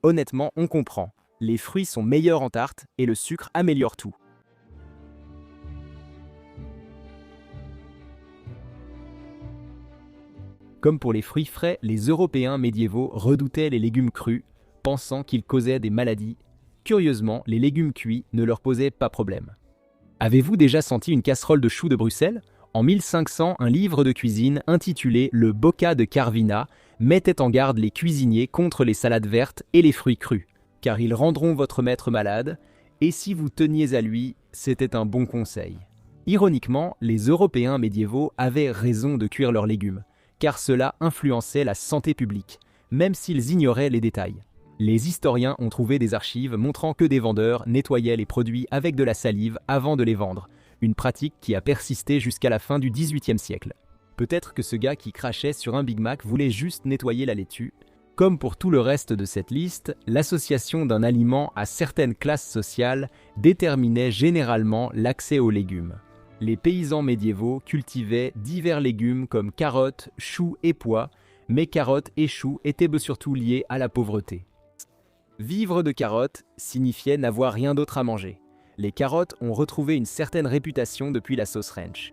Honnêtement, on comprend. Les fruits sont meilleurs en tarte et le sucre améliore tout. Comme pour les fruits frais, les Européens médiévaux redoutaient les légumes crus, pensant qu'ils causaient des maladies. Curieusement, les légumes cuits ne leur posaient pas problème. Avez-vous déjà senti une casserole de choux de Bruxelles ? En 1500, un livre de cuisine intitulé « Le Bocca de Carvina » mettait en garde les cuisiniers contre les salades vertes et les fruits crus, car ils rendront votre maître malade, et si vous teniez à lui, c'était un bon conseil. Ironiquement, les Européens médiévaux avaient raison de cuire leurs légumes, car cela influençait la santé publique, même s'ils ignoraient les détails. Les historiens ont trouvé des archives montrant que des vendeurs nettoyaient les produits avec de la salive avant de les vendre, une pratique qui a persisté jusqu'à la fin du XVIIIe siècle. Peut-être que ce gars qui crachait sur un Big Mac voulait juste nettoyer la laitue. Comme pour tout le reste de cette liste, l'association d'un aliment à certaines classes sociales déterminait généralement l'accès aux légumes. Les paysans médiévaux cultivaient divers légumes comme carottes, choux et pois, mais carottes et choux étaient surtout liés à la pauvreté. Vivre de carottes signifiait n'avoir rien d'autre à manger. Les carottes ont retrouvé une certaine réputation depuis la sauce ranch.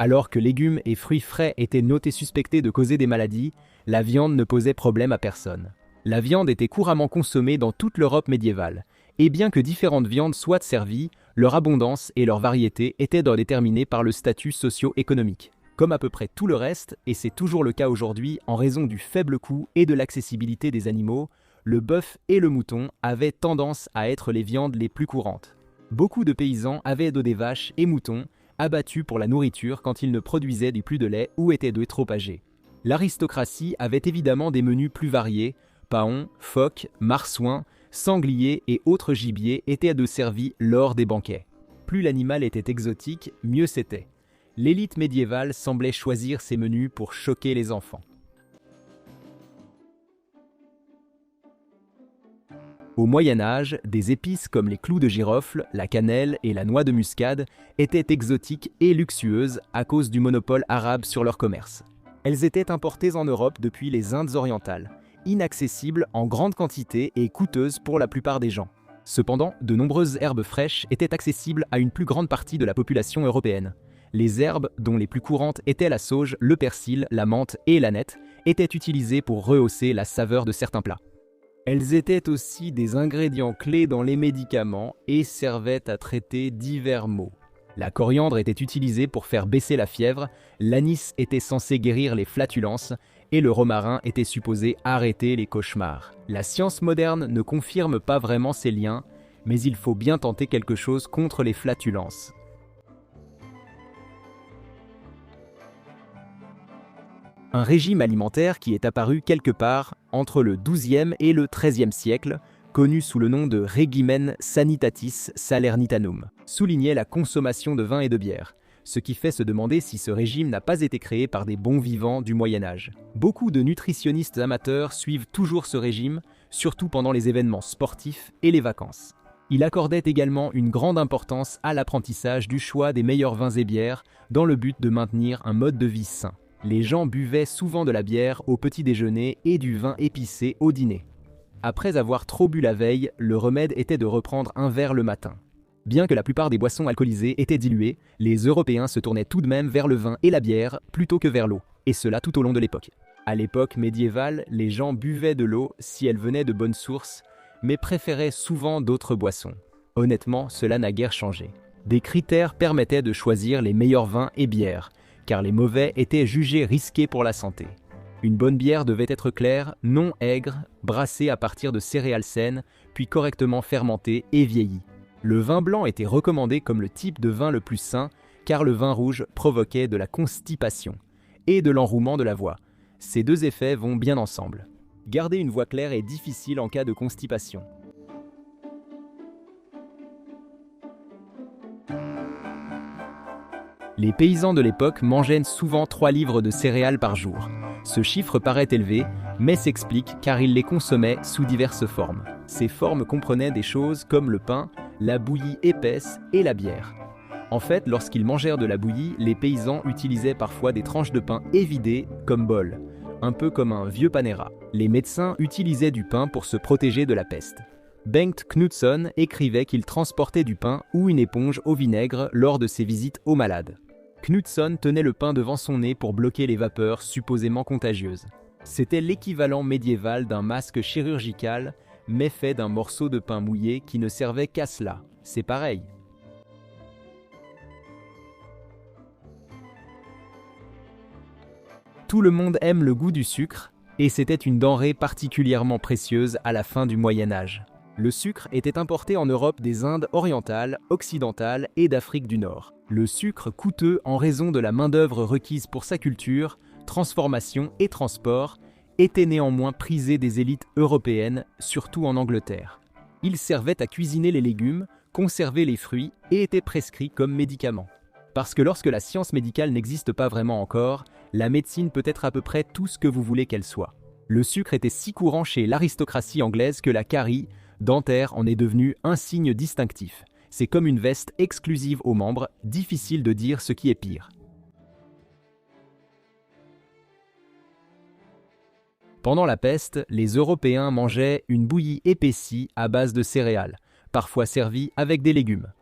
Alors que légumes et fruits frais étaient notés suspectés de causer des maladies, la viande ne posait problème à personne. La viande était couramment consommée dans toute l'Europe médiévale, et bien que différentes viandes soient servies, leur abondance et leur variété étaient déterminées par le statut socio-économique. Comme à peu près tout le reste, et c'est toujours le cas aujourd'hui en raison du faible coût et de l'accessibilité des animaux, le bœuf et le mouton avaient tendance à être les viandes les plus courantes. Beaucoup de paysans avaient des vaches et moutons abattus pour la nourriture quand ils ne produisaient plus de lait ou étaient trop âgés. L'aristocratie avait évidemment des menus plus variés, paons, phoques, marsouins, sangliers et autres gibiers étaient servis lors des banquets. Plus l'animal était exotique, mieux c'était. L'élite médiévale semblait choisir ces menus pour choquer les enfants. Au Moyen Âge, des épices comme les clous de girofle, la cannelle et la noix de muscade étaient exotiques et luxueuses à cause du monopole arabe sur leur commerce. Elles étaient importées en Europe depuis les Indes orientales, inaccessibles en grande quantité et coûteuses pour la plupart des gens. Cependant, de nombreuses herbes fraîches étaient accessibles à une plus grande partie de la population européenne. Les herbes, dont les plus courantes étaient la sauge, le persil, la menthe et l'aneth, étaient utilisées pour rehausser la saveur de certains plats. Elles étaient aussi des ingrédients clés dans les médicaments et servaient à traiter divers maux. La coriandre était utilisée pour faire baisser la fièvre, l'anis était censé guérir les flatulences et le romarin était supposé arrêter les cauchemars. La science moderne ne confirme pas vraiment ces liens, mais il faut bien tenter quelque chose contre les flatulences. Un régime alimentaire qui est apparu quelque part entre le XIIe et le XIIIe siècle, connu sous le nom de Regimen Sanitatis Salernitanum, soulignait la consommation de vin et de bière, ce qui fait se demander si ce régime n'a pas été créé par des bons vivants du Moyen Âge. Beaucoup de nutritionnistes amateurs suivent toujours ce régime, surtout pendant les événements sportifs et les vacances. Il accordait également une grande importance à l'apprentissage du choix des meilleurs vins et bières dans le but de maintenir un mode de vie sain. Les gens buvaient souvent de la bière au petit déjeuner et du vin épicé au dîner. Après avoir trop bu la veille, le remède était de reprendre un verre le matin. Bien que la plupart des boissons alcoolisées étaient diluées, les Européens se tournaient tout de même vers le vin et la bière plutôt que vers l'eau, et cela tout au long de l'époque. À l'époque médiévale, les gens buvaient de l'eau si elle venait de bonnes sources, mais préféraient souvent d'autres boissons. Honnêtement, cela n'a guère changé. Des critères permettaient de choisir les meilleurs vins et bières, car les mauvais étaient jugés risqués pour la santé. Une bonne bière devait être claire, non aigre, brassée à partir de céréales saines, puis correctement fermentée et vieillie. Le vin blanc était recommandé comme le type de vin le plus sain, car le vin rouge provoquait de la constipation et de l'enrouement de la voix. Ces deux effets vont bien ensemble. Garder une voix claire est difficile en cas de constipation. Les paysans de l'époque mangeaient souvent 3 livres de céréales par jour. Ce chiffre paraît élevé, mais s'explique car ils les consommaient sous diverses formes. Ces formes comprenaient des choses comme le pain, la bouillie épaisse et la bière. En fait, lorsqu'ils mangèrent de la bouillie, les paysans utilisaient parfois des tranches de pain évidées comme bol, un peu comme un vieux panera. Les médecins utilisaient du pain pour se protéger de la peste. Bengt Knudsen écrivait qu'il transportait du pain ou une éponge au vinaigre lors de ses visites aux malades. Knudsen tenait le pain devant son nez pour bloquer les vapeurs supposément contagieuses. C'était l'équivalent médiéval d'un masque chirurgical, mais fait d'un morceau de pain mouillé qui ne servait qu'à cela. C'est pareil. Tout le monde aime le goût du sucre, et c'était une denrée particulièrement précieuse à la fin du Moyen Âge. Le sucre était importé en Europe des Indes orientales, occidentales et d'Afrique du Nord. Le sucre, coûteux en raison de la main-d'œuvre requise pour sa culture, transformation et transport, était néanmoins prisé des élites européennes, surtout en Angleterre. Il servait à cuisiner les légumes, conserver les fruits et était prescrit comme médicament. Parce que lorsque la science médicale n'existe pas vraiment encore, la médecine peut être à peu près tout ce que vous voulez qu'elle soit. Le sucre était si courant chez l'aristocratie anglaise que la carie dentaire en est devenue un signe distinctif. C'est comme une veste exclusive aux membres, difficile de dire ce qui est pire. Pendant la peste, les Européens mangeaient une bouillie épaissie à base de céréales, parfois servie avec des légumes.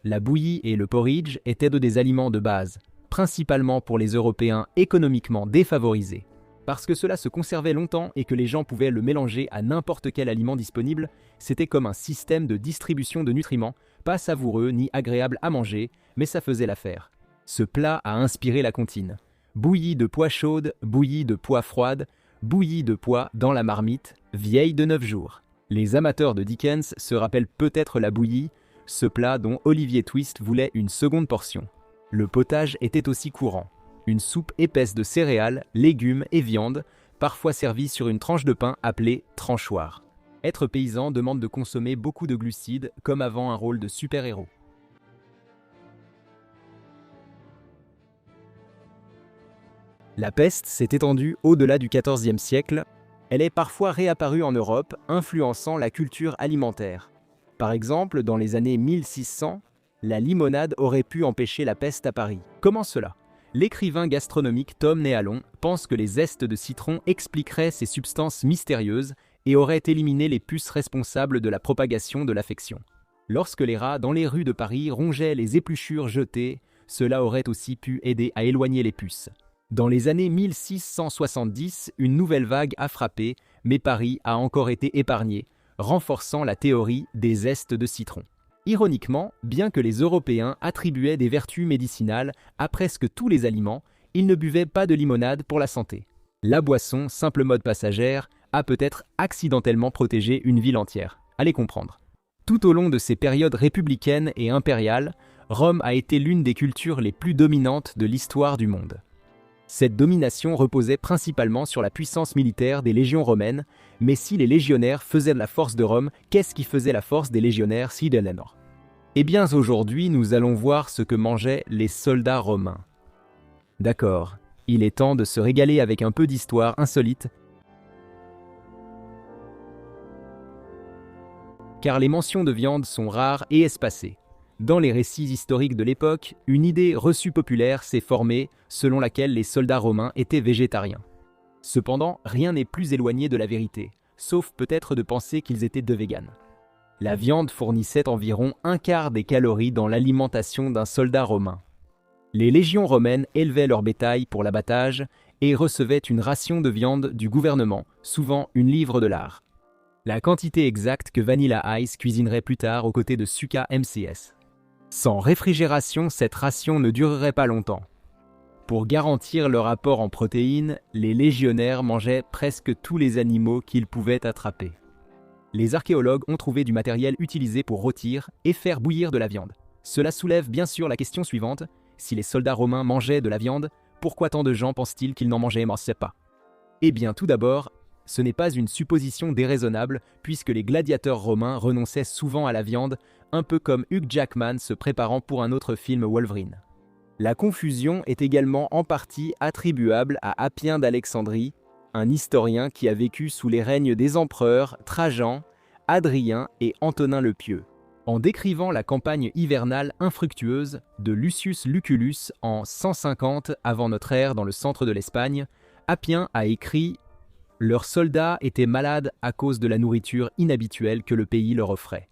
La bouillie et le porridge étaient des aliments de base, principalement pour les Européens économiquement défavorisés. Parce que cela se conservait longtemps et que les gens pouvaient le mélanger à n'importe quel aliment disponible, c'était comme un système de distribution de nutriments, pas savoureux ni agréable à manger, mais ça faisait l'affaire. Ce plat a inspiré la comptine. Bouillie de pois chaude, bouillie de pois froide, bouillie de pois dans la marmite, vieille de 9 jours. Les amateurs de Dickens se rappellent peut-être la bouillie, ce plat dont Olivier Twist voulait une seconde portion. Le potage était aussi courant. Une soupe épaisse de céréales, légumes et viande, parfois servie sur une tranche de pain appelée tranchoir. Être paysan demande de consommer beaucoup de glucides, comme avant un rôle de super-héros. La peste s'est étendue au-delà du XIVe siècle. Elle est parfois réapparue en Europe, influençant la culture alimentaire. Par exemple, dans les années 1600, la limonade aurait pu empêcher la peste à Paris. Comment cela? L'écrivain gastronomique Tom Néalon pense que les zestes de citron expliqueraient ces substances mystérieuses et auraient éliminé les puces responsables de la propagation de l'affection. Lorsque les rats dans les rues de Paris rongeaient les épluchures jetées, cela aurait aussi pu aider à éloigner les puces. Dans les années 1670, une nouvelle vague a frappé, mais Paris a encore été épargné, renforçant la théorie des zestes de citron. Ironiquement, bien que les Européens attribuaient des vertus médicinales à presque tous les aliments, ils ne buvaient pas de limonade pour la santé. La boisson, simple mode passagère, a peut-être accidentellement protégé une ville entière. Allez comprendre. Tout au long de ces périodes républicaines et impériales, Rome a été l'une des cultures les plus dominantes de l'histoire du monde. Cette domination reposait principalement sur la puissance militaire des légions romaines, mais si les légionnaires faisaient la force de Rome, qu'est-ce qui faisait la force des légionnaires si de la Nord? Eh bien aujourd'hui, nous allons voir ce que mangeaient les soldats romains. D'accord, il est temps de se régaler avec un peu d'histoire insolite, car les mentions de viande sont rares et espacées. Dans les récits historiques de l'époque, une idée reçue populaire s'est formée selon laquelle les soldats romains étaient végétariens. Cependant, rien n'est plus éloigné de la vérité, sauf peut-être de penser qu'ils étaient de véganes. La viande fournissait environ un quart des calories dans l'alimentation d'un soldat romain. Les légions romaines élevaient leur bétail pour l'abattage et recevaient une ration de viande du gouvernement, souvent une livre de lard. La quantité exacte que Vanilla Ice cuisinerait plus tard aux côtés de Suka MCS. Sans réfrigération, cette ration ne durerait pas longtemps. Pour garantir leur apport en protéines, les légionnaires mangeaient presque tous les animaux qu'ils pouvaient attraper. Les archéologues ont trouvé du matériel utilisé pour rôtir et faire bouillir de la viande. Cela soulève bien sûr la question suivante: si les soldats romains mangeaient de la viande, pourquoi tant de gens pensent-ils qu'ils n'en mangeaient pas? Eh bien tout d'abord, ce n'est pas une supposition déraisonnable puisque les gladiateurs romains renonçaient souvent à la viande, un peu comme Hugh Jackman se préparant pour un autre film Wolverine. La confusion est également en partie attribuable à Appien d'Alexandrie, un historien qui a vécu sous les règnes des empereurs Trajan, Hadrien et Antonin le Pieux. En décrivant la campagne hivernale infructueuse de Lucius Lucullus en 150 avant notre ère dans le centre de l'Espagne, Appien a écrit « Leurs soldats étaient malades à cause de la nourriture inhabituelle que le pays leur offrait.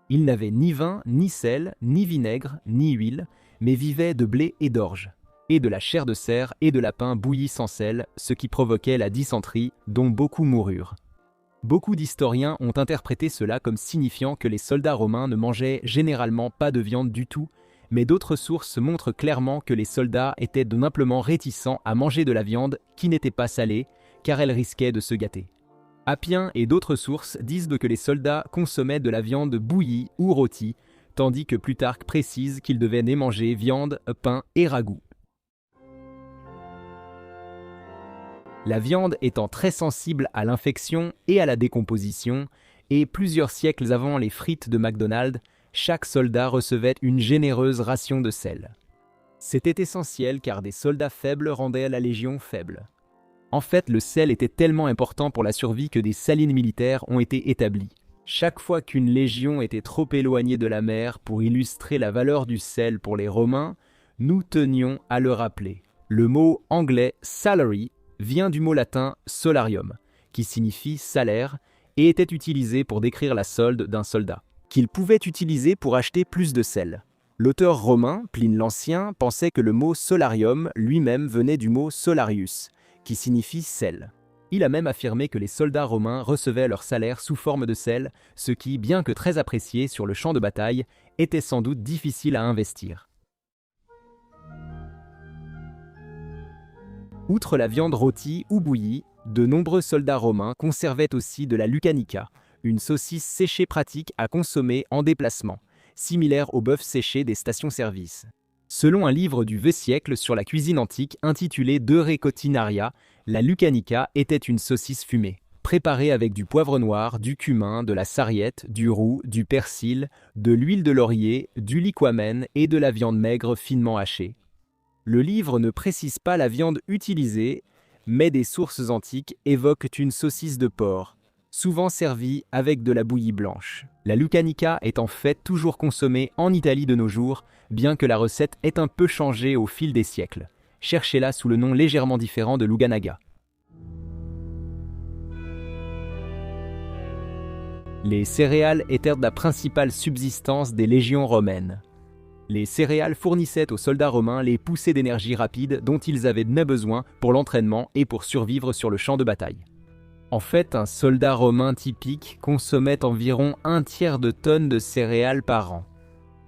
Ils n'avaient ni vin, ni sel, ni vinaigre, ni huile, mais vivaient de blé et d'orge, et de la chair de cerf et de lapin bouilli sans sel, ce qui provoquait la dysenterie, dont beaucoup moururent. » Beaucoup d'historiens ont interprété cela comme signifiant que les soldats romains ne mangeaient généralement pas de viande du tout, mais d'autres sources montrent clairement que les soldats étaient simplement réticents à manger de la viande qui n'était pas salée, car elle risquait de se gâter. Appien et d'autres sources disent que les soldats consommaient de la viande bouillie ou rôtie, tandis que Plutarque précise qu'ils devaient manger viande, pain et ragoût. La viande étant très sensible à l'infection et à la décomposition, et plusieurs siècles avant les frites de McDonald's, chaque soldat recevait une généreuse ration de sel. C'était essentiel car des soldats faibles rendaient la légion faible. En fait, le sel était tellement important pour la survie que des salines militaires ont été établies. Chaque fois qu'une légion était trop éloignée de la mer pour illustrer la valeur du sel pour les Romains, nous tenions à le rappeler. Le mot anglais « salary » vient du mot latin « solarium », qui signifie salaire, et était utilisé pour décrire la solde d'un soldat, qu'il pouvait utiliser pour acheter plus de sel. L'auteur romain, Pline l'Ancien, pensait que le mot « solarium » lui-même venait du mot « solarius », qui signifie sel. Il a même affirmé que les soldats romains recevaient leur salaire sous forme de sel, ce qui, bien que très apprécié sur le champ de bataille, était sans doute difficile à investir. Outre la viande rôtie ou bouillie, de nombreux soldats romains conservaient aussi de la lucanica, une saucisse séchée pratique à consommer en déplacement, similaire au bœuf séché des stations-service. Selon un livre du VIe siècle sur la cuisine antique intitulé De Recotinaria, la lucanica était une saucisse fumée, préparée avec du poivre noir, du cumin, de la sarriette, du roux, du persil, de l'huile de laurier, du liquamen et de la viande maigre finement hachée. Le livre ne précise pas la viande utilisée, mais des sources antiques évoquent une saucisse de porc, souvent servie avec de la bouillie blanche. La lucanica est en fait toujours consommée en Italie de nos jours, bien que la recette ait un peu changé au fil des siècles. Cherchez-la sous le nom légèrement différent de luganaga. Les céréales étaient la principale subsistance des légions romaines. Les céréales fournissaient aux soldats romains les poussées d'énergie rapide dont ils avaient besoin pour l'entraînement et pour survivre sur le champ de bataille. En fait, un soldat romain typique consommait environ 1/3 de tonnes de céréales par an.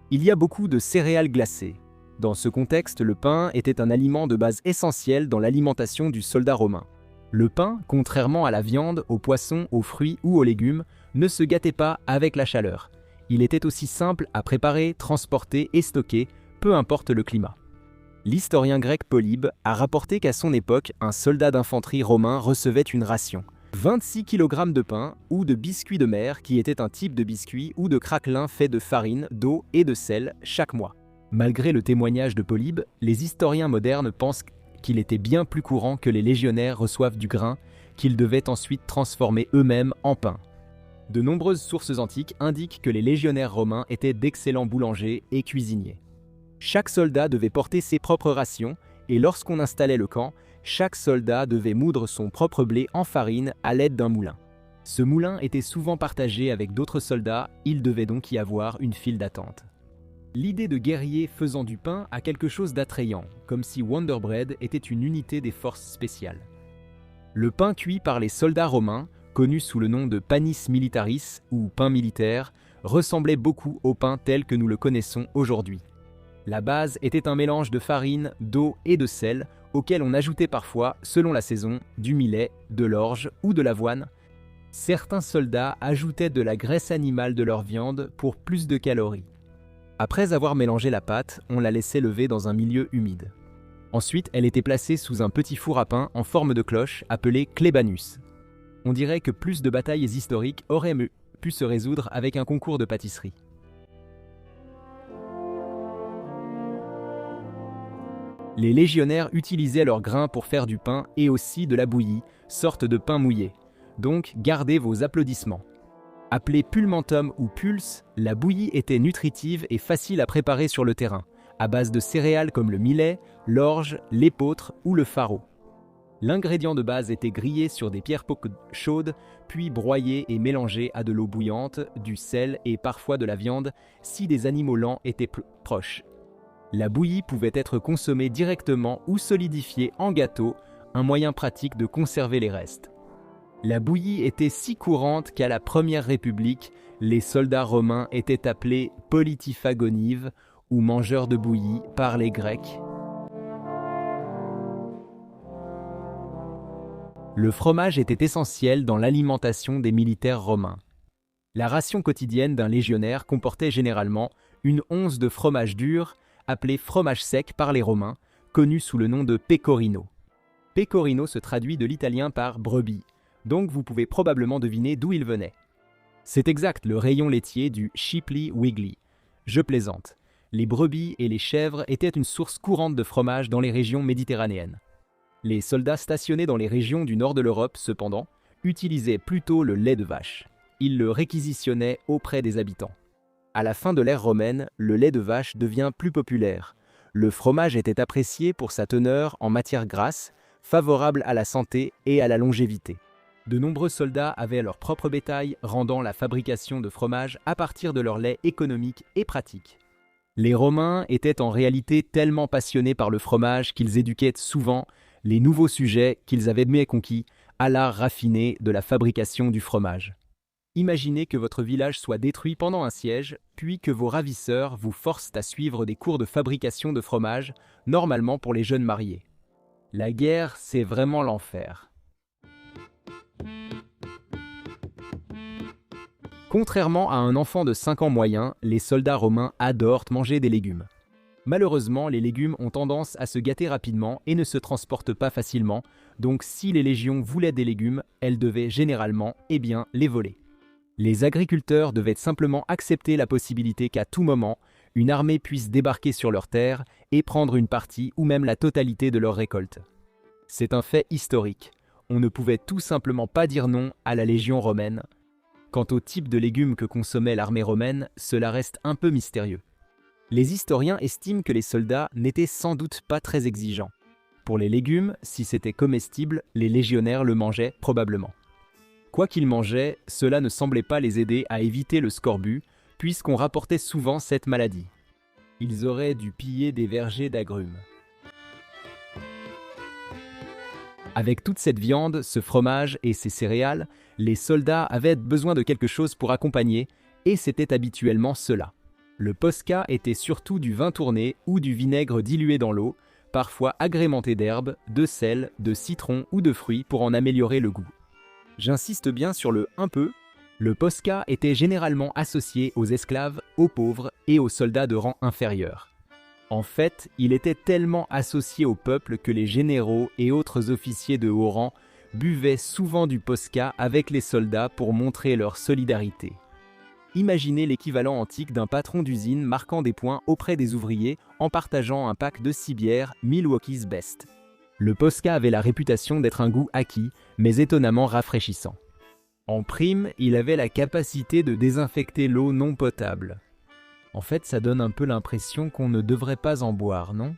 Il y a beaucoup de céréales glacées. Dans ce contexte, le pain était un aliment de base essentiel dans l'alimentation du soldat romain. Le pain, contrairement à la viande, aux poissons, aux fruits ou aux légumes, ne se gâtait pas avec la chaleur. Il était aussi simple à préparer, transporter et stocker, peu importe le climat. L'historien grec Polybe a rapporté qu'à son époque, un soldat d'infanterie romain recevait une ration. 26 kg de pain ou de biscuits de mer, qui était un type de biscuit ou de craquelin fait de farine, d'eau et de sel chaque mois. Malgré le témoignage de Polybe, les historiens modernes pensent qu'il était bien plus courant que les légionnaires reçoivent du grain, qu'ils devaient ensuite transformer eux-mêmes en pain. De nombreuses sources antiques indiquent que les légionnaires romains étaient d'excellents boulangers et cuisiniers. Chaque soldat devait porter ses propres rations, et lorsqu'on installait le camp, chaque soldat devait moudre son propre blé en farine à l'aide d'un moulin. Ce moulin était souvent partagé avec d'autres soldats, il devait donc y avoir une file d'attente. L'idée de guerrier faisant du pain a quelque chose d'attrayant, comme si Wonder Bread était une unité des forces spéciales. Le pain cuit par les soldats romains, connu sous le nom de panis militaris ou pain militaire, ressemblait beaucoup au pain tel que nous le connaissons aujourd'hui. La base était un mélange de farine, d'eau et de sel, auquel on ajoutait parfois, selon la saison, du millet, de l'orge ou de l'avoine. Certains soldats ajoutaient de la graisse animale de leur viande pour plus de calories. Après avoir mélangé la pâte, on la laissait lever dans un milieu humide. Ensuite, elle était placée sous un petit four à pain en forme de cloche appelé clébanus. On dirait que plus de batailles historiques auraient pu se résoudre avec un concours de pâtisserie. Les légionnaires utilisaient leurs grains pour faire du pain et aussi de la bouillie, sorte de pain mouillé. Donc, gardez vos applaudissements. Appelée pulmentum ou pulse, la bouillie était nutritive et facile à préparer sur le terrain, à base de céréales comme le millet, l'orge, l'épeautre ou le farro. L'ingrédient de base était grillé sur des pierres chaudes, puis broyé et mélangé à de l'eau bouillante, du sel et parfois de la viande si des animaux lents étaient proches. La bouillie pouvait être consommée directement ou solidifiée en gâteau, un moyen pratique de conserver les restes. La bouillie était si courante qu'à la Première République, les soldats romains étaient appelés politifagonives ou mangeurs de bouillie par les Grecs. Le fromage était essentiel dans l'alimentation des militaires romains. La ration quotidienne d'un légionnaire comportait généralement une once de fromage dur, appelé fromage sec par les Romains, connu sous le nom de pecorino. Pecorino se traduit de l'italien par brebis, donc vous pouvez probablement deviner d'où il venait. C'est exact, le rayon laitier du Shipley Wiggly. Je plaisante. Les brebis et les chèvres étaient une source courante de fromage dans les régions méditerranéennes. Les soldats stationnés dans les régions du nord de l'Europe, cependant, utilisaient plutôt le lait de vache. Ils le réquisitionnaient auprès des habitants. À la fin de l'ère romaine, le lait de vache devient plus populaire. Le fromage était apprécié pour sa teneur en matière grasse, favorable à la santé et à la longévité. De nombreux soldats avaient leur propre bétail, rendant la fabrication de fromage à partir de leur lait économique et pratique. Les Romains étaient en réalité tellement passionnés par le fromage qu'ils éduquaient souvent les nouveaux sujets qu'ils avaient méconquis à l'art raffiné de la fabrication du fromage. Imaginez que votre village soit détruit pendant un siège, puis que vos ravisseurs vous forcent à suivre des cours de fabrication de fromage, normalement pour les jeunes mariés. La guerre, c'est vraiment l'enfer. Contrairement à un enfant de 5 ans moyen, les soldats romains adorent manger des légumes. Malheureusement, les légumes ont tendance à se gâter rapidement et ne se transportent pas facilement, donc si les légions voulaient des légumes, elles devaient généralement, les voler. Les agriculteurs devaient simplement accepter la possibilité qu'à tout moment, une armée puisse débarquer sur leurs terres et prendre une partie ou même la totalité de leur récolte. C'est un fait historique. On ne pouvait tout simplement pas dire non à la Légion romaine. Quant au type de légumes que consommait l'armée romaine, cela reste un peu mystérieux. Les historiens estiment que les soldats n'étaient sans doute pas très exigeants. Pour les légumes, si c'était comestible, les légionnaires le mangeaient probablement. Quoi qu'ils mangeaient, cela ne semblait pas les aider à éviter le scorbut, puisqu'on rapportait souvent cette maladie. Ils auraient dû piller des vergers d'agrumes. Avec toute cette viande, ce fromage et ces céréales, les soldats avaient besoin de quelque chose pour accompagner, et c'était habituellement cela. Le posca était surtout du vin tourné ou du vinaigre dilué dans l'eau, parfois agrémenté d'herbes, de sel, de citron ou de fruits pour en améliorer le goût. J'insiste bien sur le « un peu ». Le posca était généralement associé aux esclaves, aux pauvres et aux soldats de rang inférieur. En fait, il était tellement associé au peuple que les généraux et autres officiers de haut rang buvaient souvent du posca avec les soldats pour montrer leur solidarité. Imaginez l'équivalent antique d'un patron d'usine marquant des points auprès des ouvriers en partageant un pack de 6 bières Milwaukee's Best. Le posca avait la réputation d'être un goût acquis, mais étonnamment rafraîchissant. En prime, il avait la capacité de désinfecter l'eau non potable. En fait, ça donne un peu l'impression qu'on ne devrait pas en boire, non?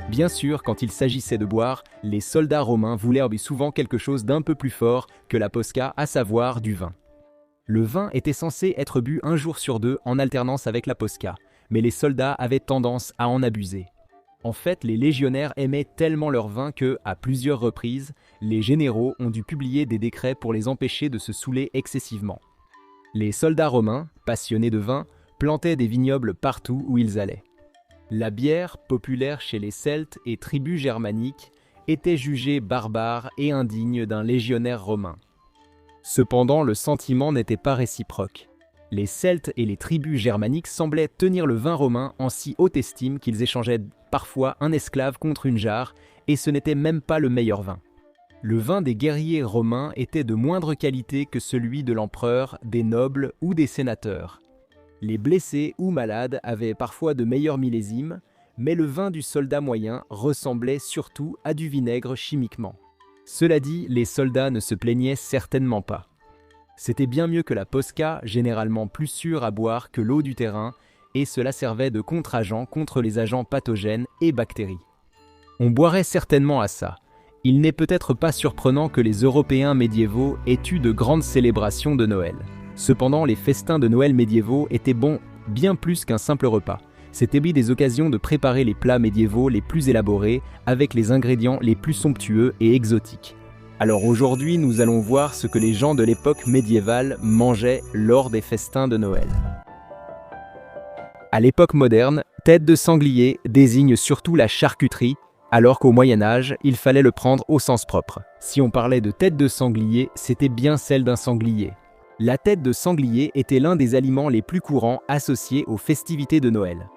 Bien sûr, quand il s'agissait de boire, les soldats romains voulaient souvent quelque chose d'un peu plus fort que la posca, à savoir du vin. Le vin était censé être bu un jour sur deux en alternance avec la posca, mais les soldats avaient tendance à en abuser. En fait, les légionnaires aimaient tellement leur vin que, à plusieurs reprises, les généraux ont dû publier des décrets pour les empêcher de se saouler excessivement. Les soldats romains, passionnés de vin, plantaient des vignobles partout où ils allaient. La bière, populaire chez les Celtes et tribus germaniques, était jugée barbare et indigne d'un légionnaire romain. Cependant, le sentiment n'était pas réciproque. Les Celtes et les tribus germaniques semblaient tenir le vin romain en si haute estime qu'ils échangeaient parfois un esclave contre une jarre, et ce n'était même pas le meilleur vin. Le vin des guerriers romains était de moindre qualité que celui de l'empereur, des nobles ou des sénateurs. Les blessés ou malades avaient parfois de meilleurs millésimes, mais le vin du soldat moyen ressemblait surtout à du vinaigre chimiquement. Cela dit, les soldats ne se plaignaient certainement pas. C'était bien mieux que la posca, généralement plus sûre à boire que l'eau du terrain, et cela servait de contre-agent contre les agents pathogènes et bactéries. On boirait certainement à ça. Il n'est peut-être pas surprenant que les Européens médiévaux aient eu de grandes célébrations de Noël. Cependant, les festins de Noël médiévaux étaient bons bien plus qu'un simple repas. C'étaient des occasions de préparer les plats médiévaux les plus élaborés avec les ingrédients les plus somptueux et exotiques. Alors aujourd'hui, nous allons voir ce que les gens de l'époque médiévale mangeaient lors des festins de Noël. À l'époque moderne, tête de sanglier désigne surtout la charcuterie, alors qu'au Moyen-Âge, il fallait le prendre au sens propre. Si on parlait de tête de sanglier, c'était bien celle d'un sanglier. La tête de sanglier était l'un des aliments les plus courants associés aux festivités de Noël.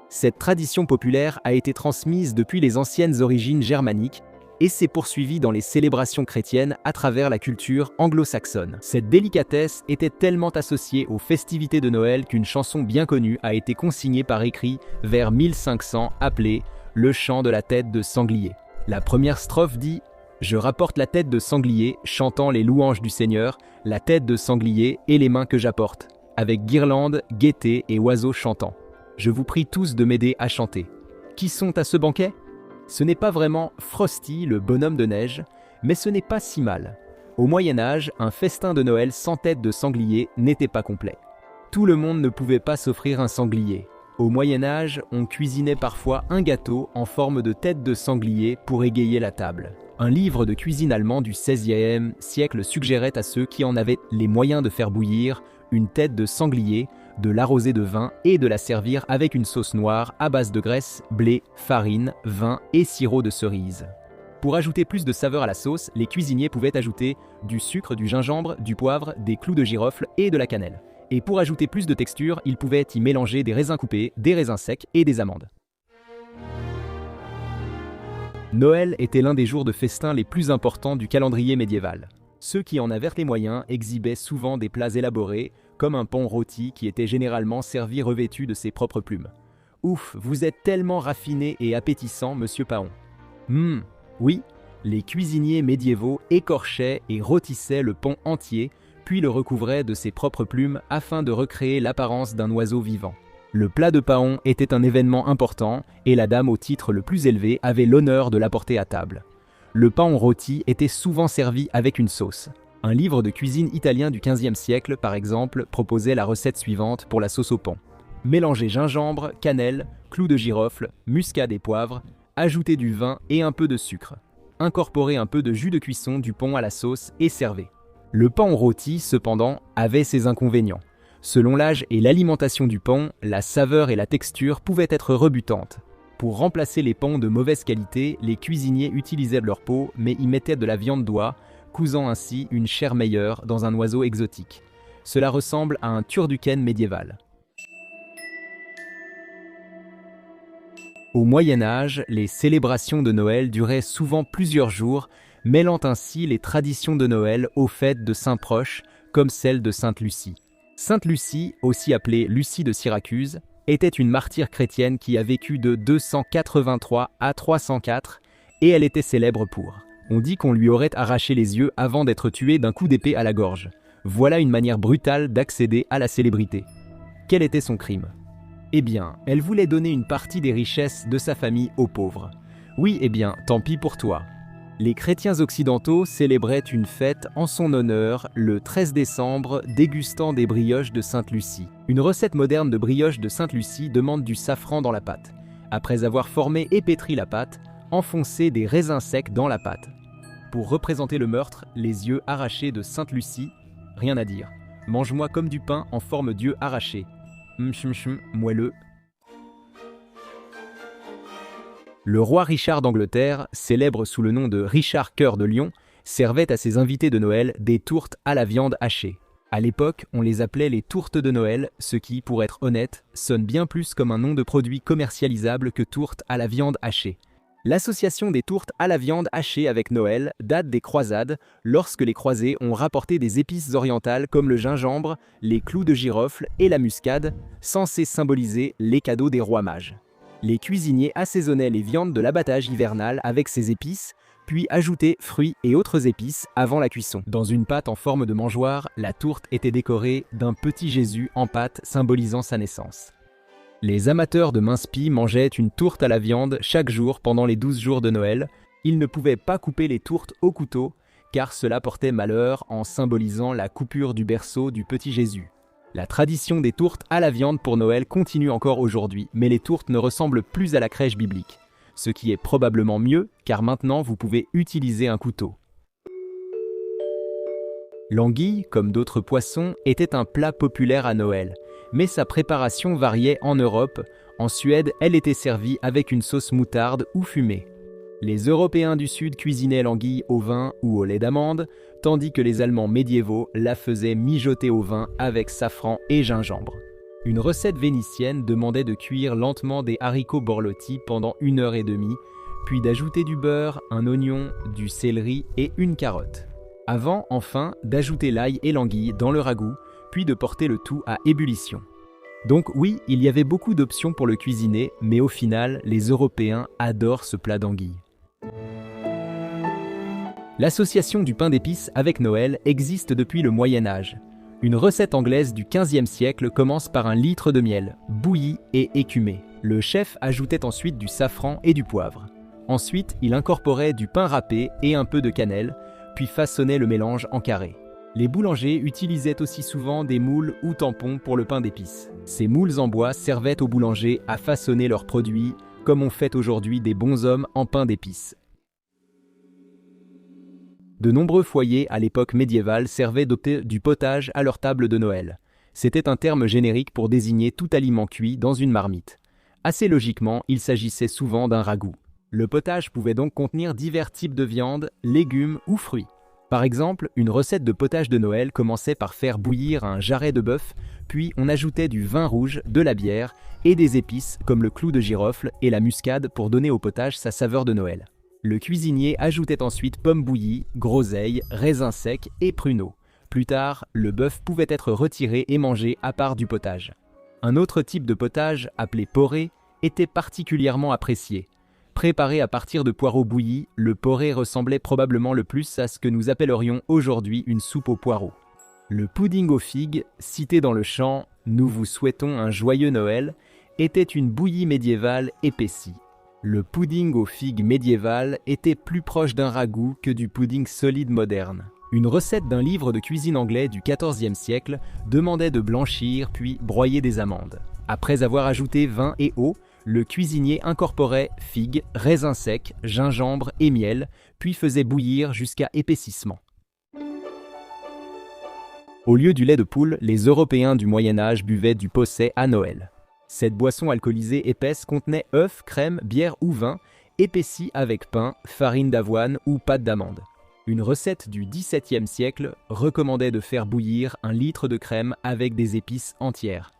Cette tradition populaire a été transmise depuis les anciennes origines germaniques et s'est poursuivie dans les célébrations chrétiennes à travers la culture anglo-saxonne. Cette délicatesse était tellement associée aux festivités de Noël qu'une chanson bien connue a été consignée par écrit vers 1500 appelée « Le chant de la tête de sanglier ». La première strophe dit « Je rapporte la tête de sanglier, chantant les louanges du Seigneur, la tête de sanglier et les mains que j'apporte, avec guirlandes, gaieté et oiseaux chantants. Je vous prie tous de m'aider à chanter. Qui sont à ce banquet ? Ce n'est pas vraiment Frosty, le bonhomme de neige, mais ce n'est pas si mal. Au Moyen-Âge, un festin de Noël sans tête de sanglier n'était pas complet. Tout le monde ne pouvait pas s'offrir un sanglier. Au Moyen-Âge, on cuisinait parfois un gâteau en forme de tête de sanglier pour égayer la table. Un livre de cuisine allemand du XVIe siècle suggérait à ceux qui en avaient les moyens de faire bouillir une tête de sanglier, de l'arroser de vin et de la servir avec une sauce noire à base de graisse, blé, farine, vin et sirop de cerise. Pour ajouter plus de saveur à la sauce, les cuisiniers pouvaient ajouter du sucre, du gingembre, du poivre, des clous de girofle et de la cannelle. Et pour ajouter plus de texture, ils pouvaient y mélanger des raisins coupés, des raisins secs et des amandes. Noël était l'un des jours de festin les plus importants du calendrier médiéval. Ceux qui en avaient les moyens exhibaient souvent des plats élaborés, comme un paon rôti qui était généralement servi revêtu de ses propres plumes. Ouf, vous êtes tellement raffiné et appétissant, monsieur Paon. Oui, les cuisiniers médiévaux écorchaient et rôtissaient le paon entier, puis le recouvraient de ses propres plumes afin de recréer l'apparence d'un oiseau vivant. Le plat de paon était un événement important et la dame au titre le plus élevé avait l'honneur de l'apporter à table. Le paon rôti était souvent servi avec une sauce. Un livre de cuisine italien du XVe siècle, par exemple, proposait la recette suivante pour la sauce au paon. Mélangez gingembre, cannelle, clous de girofle, muscade et poivre, ajoutez du vin et un peu de sucre. Incorporez un peu de jus de cuisson du paon à la sauce et servez. Le paon rôti, cependant, avait ses inconvénients. Selon l'âge et l'alimentation du paon, la saveur et la texture pouvaient être rebutantes. Pour remplacer les paons de mauvaise qualité, les cuisiniers utilisaient leur peau mais y mettaient de la viande d'oie, cousant ainsi une chair meilleure dans un oiseau exotique. Cela ressemble à un turducken médiéval. Au Moyen-Âge, les célébrations de Noël duraient souvent plusieurs jours, mêlant ainsi les traditions de Noël aux fêtes de Saint Proche, comme celle de Sainte Lucie. Sainte Lucie, aussi appelée Lucie de Syracuse, était une martyre chrétienne qui a vécu de 283 à 304 et elle était célèbre pour. On dit qu'on lui aurait arraché les yeux avant d'être tuée d'un coup d'épée à la gorge. Voilà une manière brutale d'accéder à la célébrité. Quel était son crime ? Eh bien, elle voulait donner une partie des richesses de sa famille aux pauvres. Oui, eh bien, tant pis pour toi. Les chrétiens occidentaux célébraient une fête en son honneur le 13 décembre, dégustant des brioches de Sainte Lucie. Une recette moderne de brioche de Sainte Lucie demande du safran dans la pâte. Après avoir formé et pétri la pâte, enfoncez des raisins secs dans la pâte. Pour représenter le meurtre, les yeux arrachés de Sainte Lucie, rien à dire. Mange-moi comme du pain en forme d'yeux arrachés. Moelleux. Le roi Richard d'Angleterre, célèbre sous le nom de Richard Cœur de Lion, servait à ses invités de Noël des tourtes à la viande hachée. À l'époque, on les appelait les tourtes de Noël, ce qui, pour être honnête, sonne bien plus comme un nom de produit commercialisable que tourte à la viande hachée. L'association des tourtes à la viande hachée avec Noël date des croisades, lorsque les croisés ont rapporté des épices orientales comme le gingembre, les clous de girofle et la muscade, censés symboliser les cadeaux des rois mages. Les cuisiniers assaisonnaient les viandes de l'abattage hivernal avec ces épices, puis ajoutaient fruits et autres épices avant la cuisson. Dans une pâte en forme de mangeoire, la tourte était décorée d'un petit Jésus en pâte symbolisant sa naissance. Les amateurs de mince-pie mangeaient une tourte à la viande chaque jour pendant les 12 jours de Noël. Ils ne pouvaient pas couper les tourtes au couteau, car cela portait malheur en symbolisant la coupure du berceau du petit Jésus. La tradition des tourtes à la viande pour Noël continue encore aujourd'hui, mais les tourtes ne ressemblent plus à la crèche biblique. Ce qui est probablement mieux, car maintenant vous pouvez utiliser un couteau. L'anguille, comme d'autres poissons, était un plat populaire à Noël, mais sa préparation variait en Europe. En Suède, elle était servie avec une sauce moutarde ou fumée. Les Européens du Sud cuisinaient l'anguille au vin ou au lait d'amande, tandis que les Allemands médiévaux la faisaient mijoter au vin avec safran et gingembre. Une recette vénitienne demandait de cuire lentement des haricots borlotti pendant 1h30, puis d'ajouter du beurre, un oignon, du céleri et une carotte. Avant, enfin, d'ajouter l'ail et l'anguille dans le ragoût, puis de porter le tout à ébullition. Donc oui, il y avait beaucoup d'options pour le cuisiner, mais au final, les Européens adorent ce plat d'anguille. L'association du pain d'épices avec Noël existe depuis le Moyen-Âge. Une recette anglaise du XVe siècle commence par 1 litre de miel, bouilli et écumé. Le chef ajoutait ensuite du safran et du poivre. Ensuite, il incorporait du pain râpé et un peu de cannelle, puis façonnait le mélange en carrés. Les boulangers utilisaient aussi souvent des moules ou tampons pour le pain d'épices. Ces moules en bois servaient aux boulangers à façonner leurs produits, comme on fait aujourd'hui des bonshommes en pain d'épices. De nombreux foyers à l'époque médiévale servaient du potage à leur table de Noël. C'était un terme générique pour désigner tout aliment cuit dans une marmite. Assez logiquement, il s'agissait souvent d'un ragoût. Le potage pouvait donc contenir divers types de viande, légumes ou fruits. Par exemple, une recette de potage de Noël commençait par faire bouillir un jarret de bœuf, puis on ajoutait du vin rouge, de la bière et des épices comme le clou de girofle et la muscade pour donner au potage sa saveur de Noël. Le cuisinier ajoutait ensuite pommes bouillies, groseilles, raisins secs et pruneaux. Plus tard, le bœuf pouvait être retiré et mangé à part du potage. Un autre type de potage, appelé porrée, était particulièrement apprécié. Préparé à partir de poireaux bouillis, le porree ressemblait probablement le plus à ce que nous appellerions aujourd'hui une soupe aux poireaux. Le pudding aux figues, cité dans le chant « Nous vous souhaitons un joyeux Noël », était une bouillie médiévale épaissie. Le pudding aux figues médiéval était plus proche d'un ragoût que du pudding solide moderne. Une recette d'un livre de cuisine anglais du XIVe siècle demandait de blanchir puis broyer des amandes. Après avoir ajouté vin et eau, le cuisinier incorporait figues, raisins secs, gingembre et miel, puis faisait bouillir jusqu'à épaississement. Au lieu du lait de poule, les Européens du Moyen Âge buvaient du posset à Noël. Cette boisson alcoolisée épaisse contenait œufs, crème, bière ou vin, épaissie avec pain, farine d'avoine ou pâte d'amande. Une recette du XVIIe siècle recommandait de faire bouillir 1 litre de crème avec des épices entières.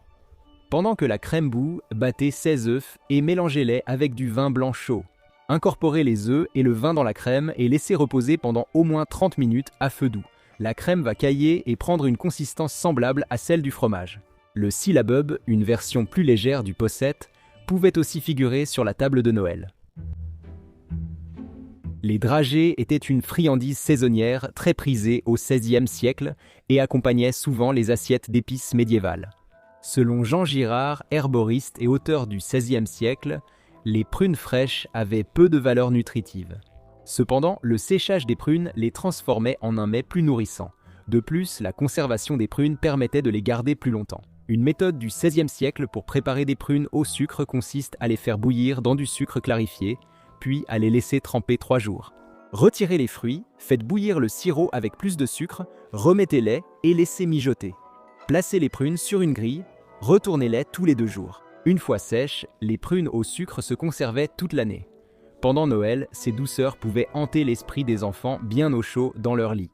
Pendant que la crème bout, battez 16 œufs et mélangez-les avec du vin blanc chaud. Incorporez les œufs et le vin dans la crème et laissez reposer pendant au moins 30 minutes à feu doux. La crème va cailler et prendre une consistance semblable à celle du fromage. Le syllabub, une version plus légère du posset, pouvait aussi figurer sur la table de Noël. Les dragées étaient une friandise saisonnière très prisée au XVIe siècle et accompagnaient souvent les assiettes d'épices médiévales. Selon Jean Girard, herboriste et auteur du XVIe siècle, les prunes fraîches avaient peu de valeur nutritive. Cependant, le séchage des prunes les transformait en un mets plus nourrissant. De plus, la conservation des prunes permettait de les garder plus longtemps. Une méthode du XVIe siècle pour préparer des prunes au sucre consiste à les faire bouillir dans du sucre clarifié, puis à les laisser tremper 3 jours. Retirez les fruits, faites bouillir le sirop avec plus de sucre, remettez-les et laissez mijoter. Placez les prunes sur une grille, retournez-les tous les 2 jours. Une fois sèches, les prunes au sucre se conservaient toute l'année. Pendant Noël, ces douceurs pouvaient hanter l'esprit des enfants bien au chaud dans leur lit.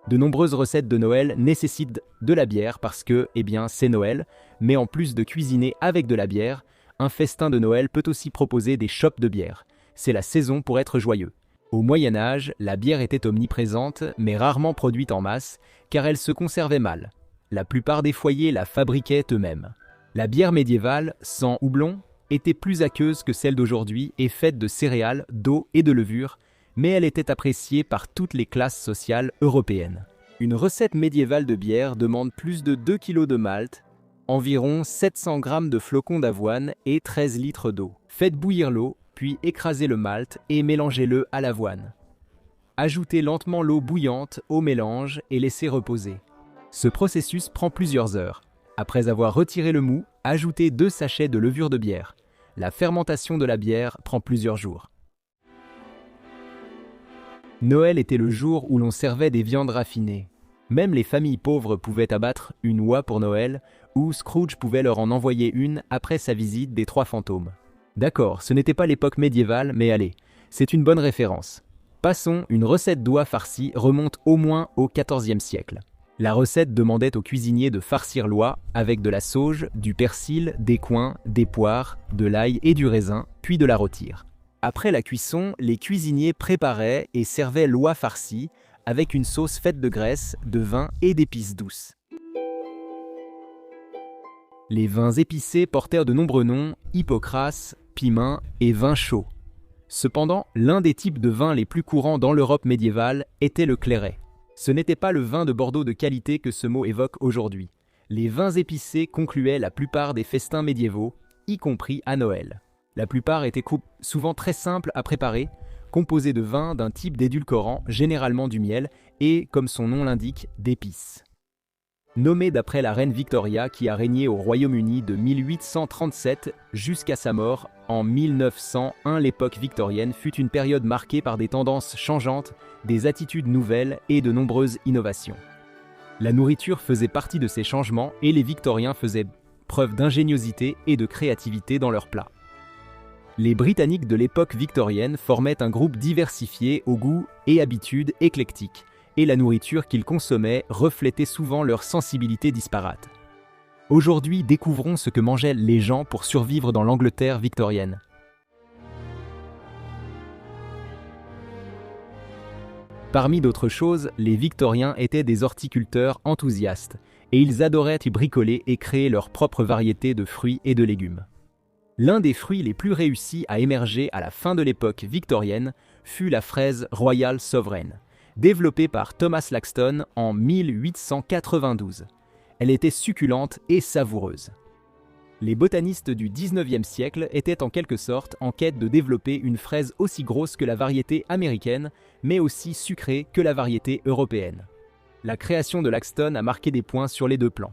De nombreuses recettes de Noël nécessitent de la bière parce que, c'est Noël, mais en plus de cuisiner avec de la bière, un festin de Noël peut aussi proposer des chopes de bière. C'est la saison pour être joyeux. Au Moyen Âge, la bière était omniprésente, mais rarement produite en masse, car elle se conservait mal. La plupart des foyers la fabriquaient eux-mêmes. La bière médiévale, sans houblon, était plus aqueuse que celle d'aujourd'hui et faite de céréales, d'eau et de levure, mais elle était appréciée par toutes les classes sociales européennes. Une recette médiévale de bière demande plus de 2 kg de malt, environ 700 g de flocons d'avoine et 13 litres d'eau. Faites bouillir l'eau, puis écrasez le malt et mélangez-le à l'avoine. Ajoutez lentement l'eau bouillante au mélange et laissez reposer. Ce processus prend plusieurs heures. Après avoir retiré le mou, ajoutez 2 sachets de levure de bière. La fermentation de la bière prend plusieurs jours. Noël était le jour où l'on servait des viandes raffinées. Même les familles pauvres pouvaient abattre une oie pour Noël, ou Scrooge pouvait leur en envoyer une après sa visite des 3 fantômes. D'accord, ce n'était pas l'époque médiévale, mais allez, c'est une bonne référence. Passons, une recette d'oie farcie remonte au moins au XIVe siècle. La recette demandait au cuisinier de farcir l'oie avec de la sauge, du persil, des coings, des poires, de l'ail et du raisin, puis de la rôtir. Après la cuisson, les cuisiniers préparaient et servaient l'oie farcie avec une sauce faite de graisse, de vin et d'épices douces. Les vins épicés portèrent de nombreux noms, hippocras, piment et vin chaud. Cependant, l'un des types de vins les plus courants dans l'Europe médiévale était le clairet. Ce n'était pas le vin de Bordeaux de qualité que ce mot évoque aujourd'hui. Les vins épicés concluaient la plupart des festins médiévaux, y compris à Noël. La plupart étaient souvent très simples à préparer, composés de vin d'un type d'édulcorant, généralement du miel, et, comme son nom l'indique, d'épices. Nommé d'après la reine Victoria qui a régné au Royaume-Uni de 1837 jusqu'à sa mort en 1901, l'époque victorienne fut une période marquée par des tendances changeantes, des attitudes nouvelles et de nombreuses innovations. La nourriture faisait partie de ces changements et les Victoriens faisaient preuve d'ingéniosité et de créativité dans leurs plats. Les Britanniques de l'époque victorienne formaient un groupe diversifié aux goûts et habitudes éclectiques, et la nourriture qu'ils consommaient reflétait souvent leur sensibilité disparate. Aujourd'hui, découvrons ce que mangeaient les gens pour survivre dans l'Angleterre victorienne. Parmi d'autres choses, les Victoriens étaient des horticulteurs enthousiastes, et ils adoraient y bricoler et créer leur propre variété de fruits et de légumes. L'un des fruits les plus réussis à émerger à la fin de l'époque victorienne fut la fraise Royal Sovereign, développée par Thomas Laxton en 1892. Elle était succulente et savoureuse. Les botanistes du XIXe siècle étaient en quelque sorte en quête de développer une fraise aussi grosse que la variété américaine, mais aussi sucrée que la variété européenne. La création de Laxton a marqué des points sur les deux plans.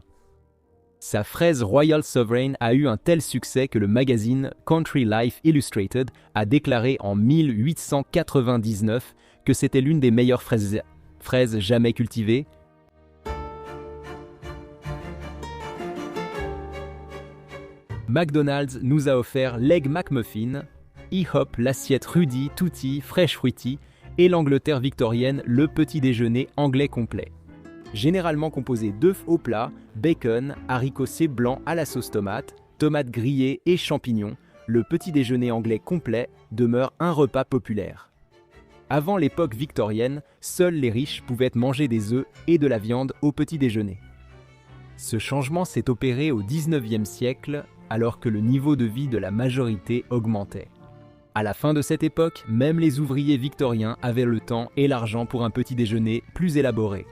Sa fraise Royal Sovereign a eu un tel succès que le magazine Country Life Illustrated a déclaré en 1899 que c'était l'une des meilleures fraises jamais cultivées. McDonald's nous a offert l'Egg McMuffin, IHOP l'assiette Rudy, Tutti, Fresh Fruity et l'Angleterre victorienne le petit déjeuner anglais complet. Généralement composé d'œufs au plat, bacon, haricots blancs à la sauce tomate, tomates grillées et champignons, le petit déjeuner anglais complet demeure un repas populaire. Avant l'époque victorienne, seuls les riches pouvaient manger des œufs et de la viande au petit déjeuner. Ce changement s'est opéré au XIXe siècle, alors que le niveau de vie de la majorité augmentait. À la fin de cette époque, même les ouvriers victoriens avaient le temps et l'argent pour un petit déjeuner plus élaboré.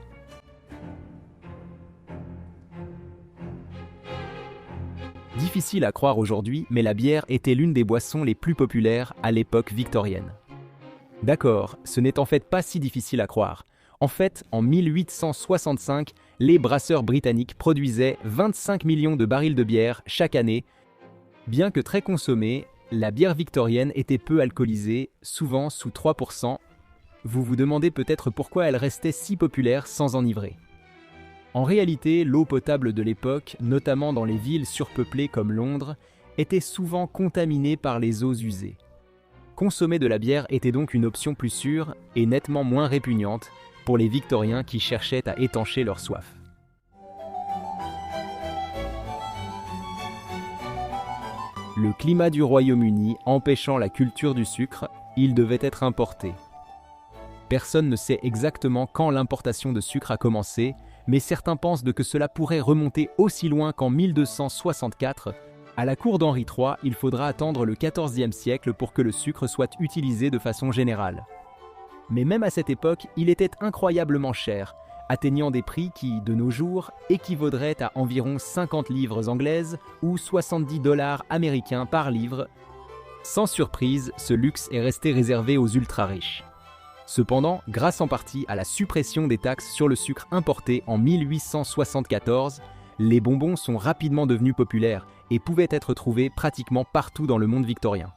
Difficile à croire aujourd'hui, mais la bière était l'une des boissons les plus populaires à l'époque victorienne. D'accord, ce n'est en fait pas si difficile à croire. En fait, en 1865, les brasseurs britanniques produisaient 25 millions de barils de bière chaque année. Bien que très consommée, la bière victorienne était peu alcoolisée, souvent sous 3%. Vous vous demandez peut-être pourquoi elle restait si populaire sans enivrer. En réalité, l'eau potable de l'époque, notamment dans les villes surpeuplées comme Londres, était souvent contaminée par les eaux usées. Consommer de la bière était donc une option plus sûre et nettement moins répugnante pour les Victoriens qui cherchaient à étancher leur soif. Le climat du Royaume-Uni empêchant la culture du sucre, il devait être importé. Personne ne sait exactement quand l'importation de sucre a commencé, mais certains pensent que cela pourrait remonter aussi loin qu'en 1264. À la cour d'Henri III, il faudra attendre le XIVe siècle pour que le sucre soit utilisé de façon générale. Mais même à cette époque, il était incroyablement cher, atteignant des prix qui, de nos jours, équivaudraient à environ 50 livres anglaises ou 70 $ américains par livre. Sans surprise, ce luxe est resté réservé aux ultra-riches. Cependant, grâce en partie à la suppression des taxes sur le sucre importé en 1874, les bonbons sont rapidement devenus populaires et pouvaient être trouvés pratiquement partout dans le monde victorien.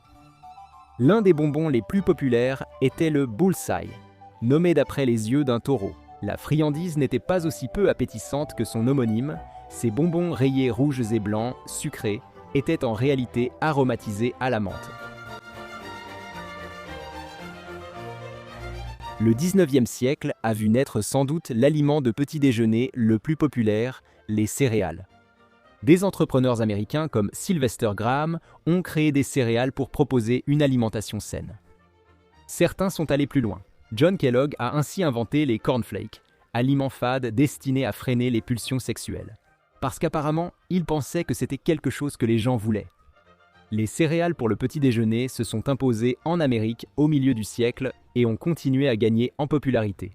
L'un des bonbons les plus populaires était le Bullseye, nommé d'après les yeux d'un taureau. La friandise n'était pas aussi peu appétissante que son homonyme, ces bonbons rayés rouges et blancs, sucrés, étaient en réalité aromatisés à la menthe. Le XIXe siècle a vu naître sans doute l'aliment de petit déjeuner le plus populaire, les céréales. Des entrepreneurs américains comme Sylvester Graham ont créé des céréales pour proposer une alimentation saine. Certains sont allés plus loin. John Kellogg a ainsi inventé les cornflakes, aliments fades destinés à freiner les pulsions sexuelles. Parce qu'apparemment, il pensait que c'était quelque chose que les gens voulaient. Les céréales pour le petit déjeuner se sont imposées en Amérique au milieu du siècle et ont continué à gagner en popularité.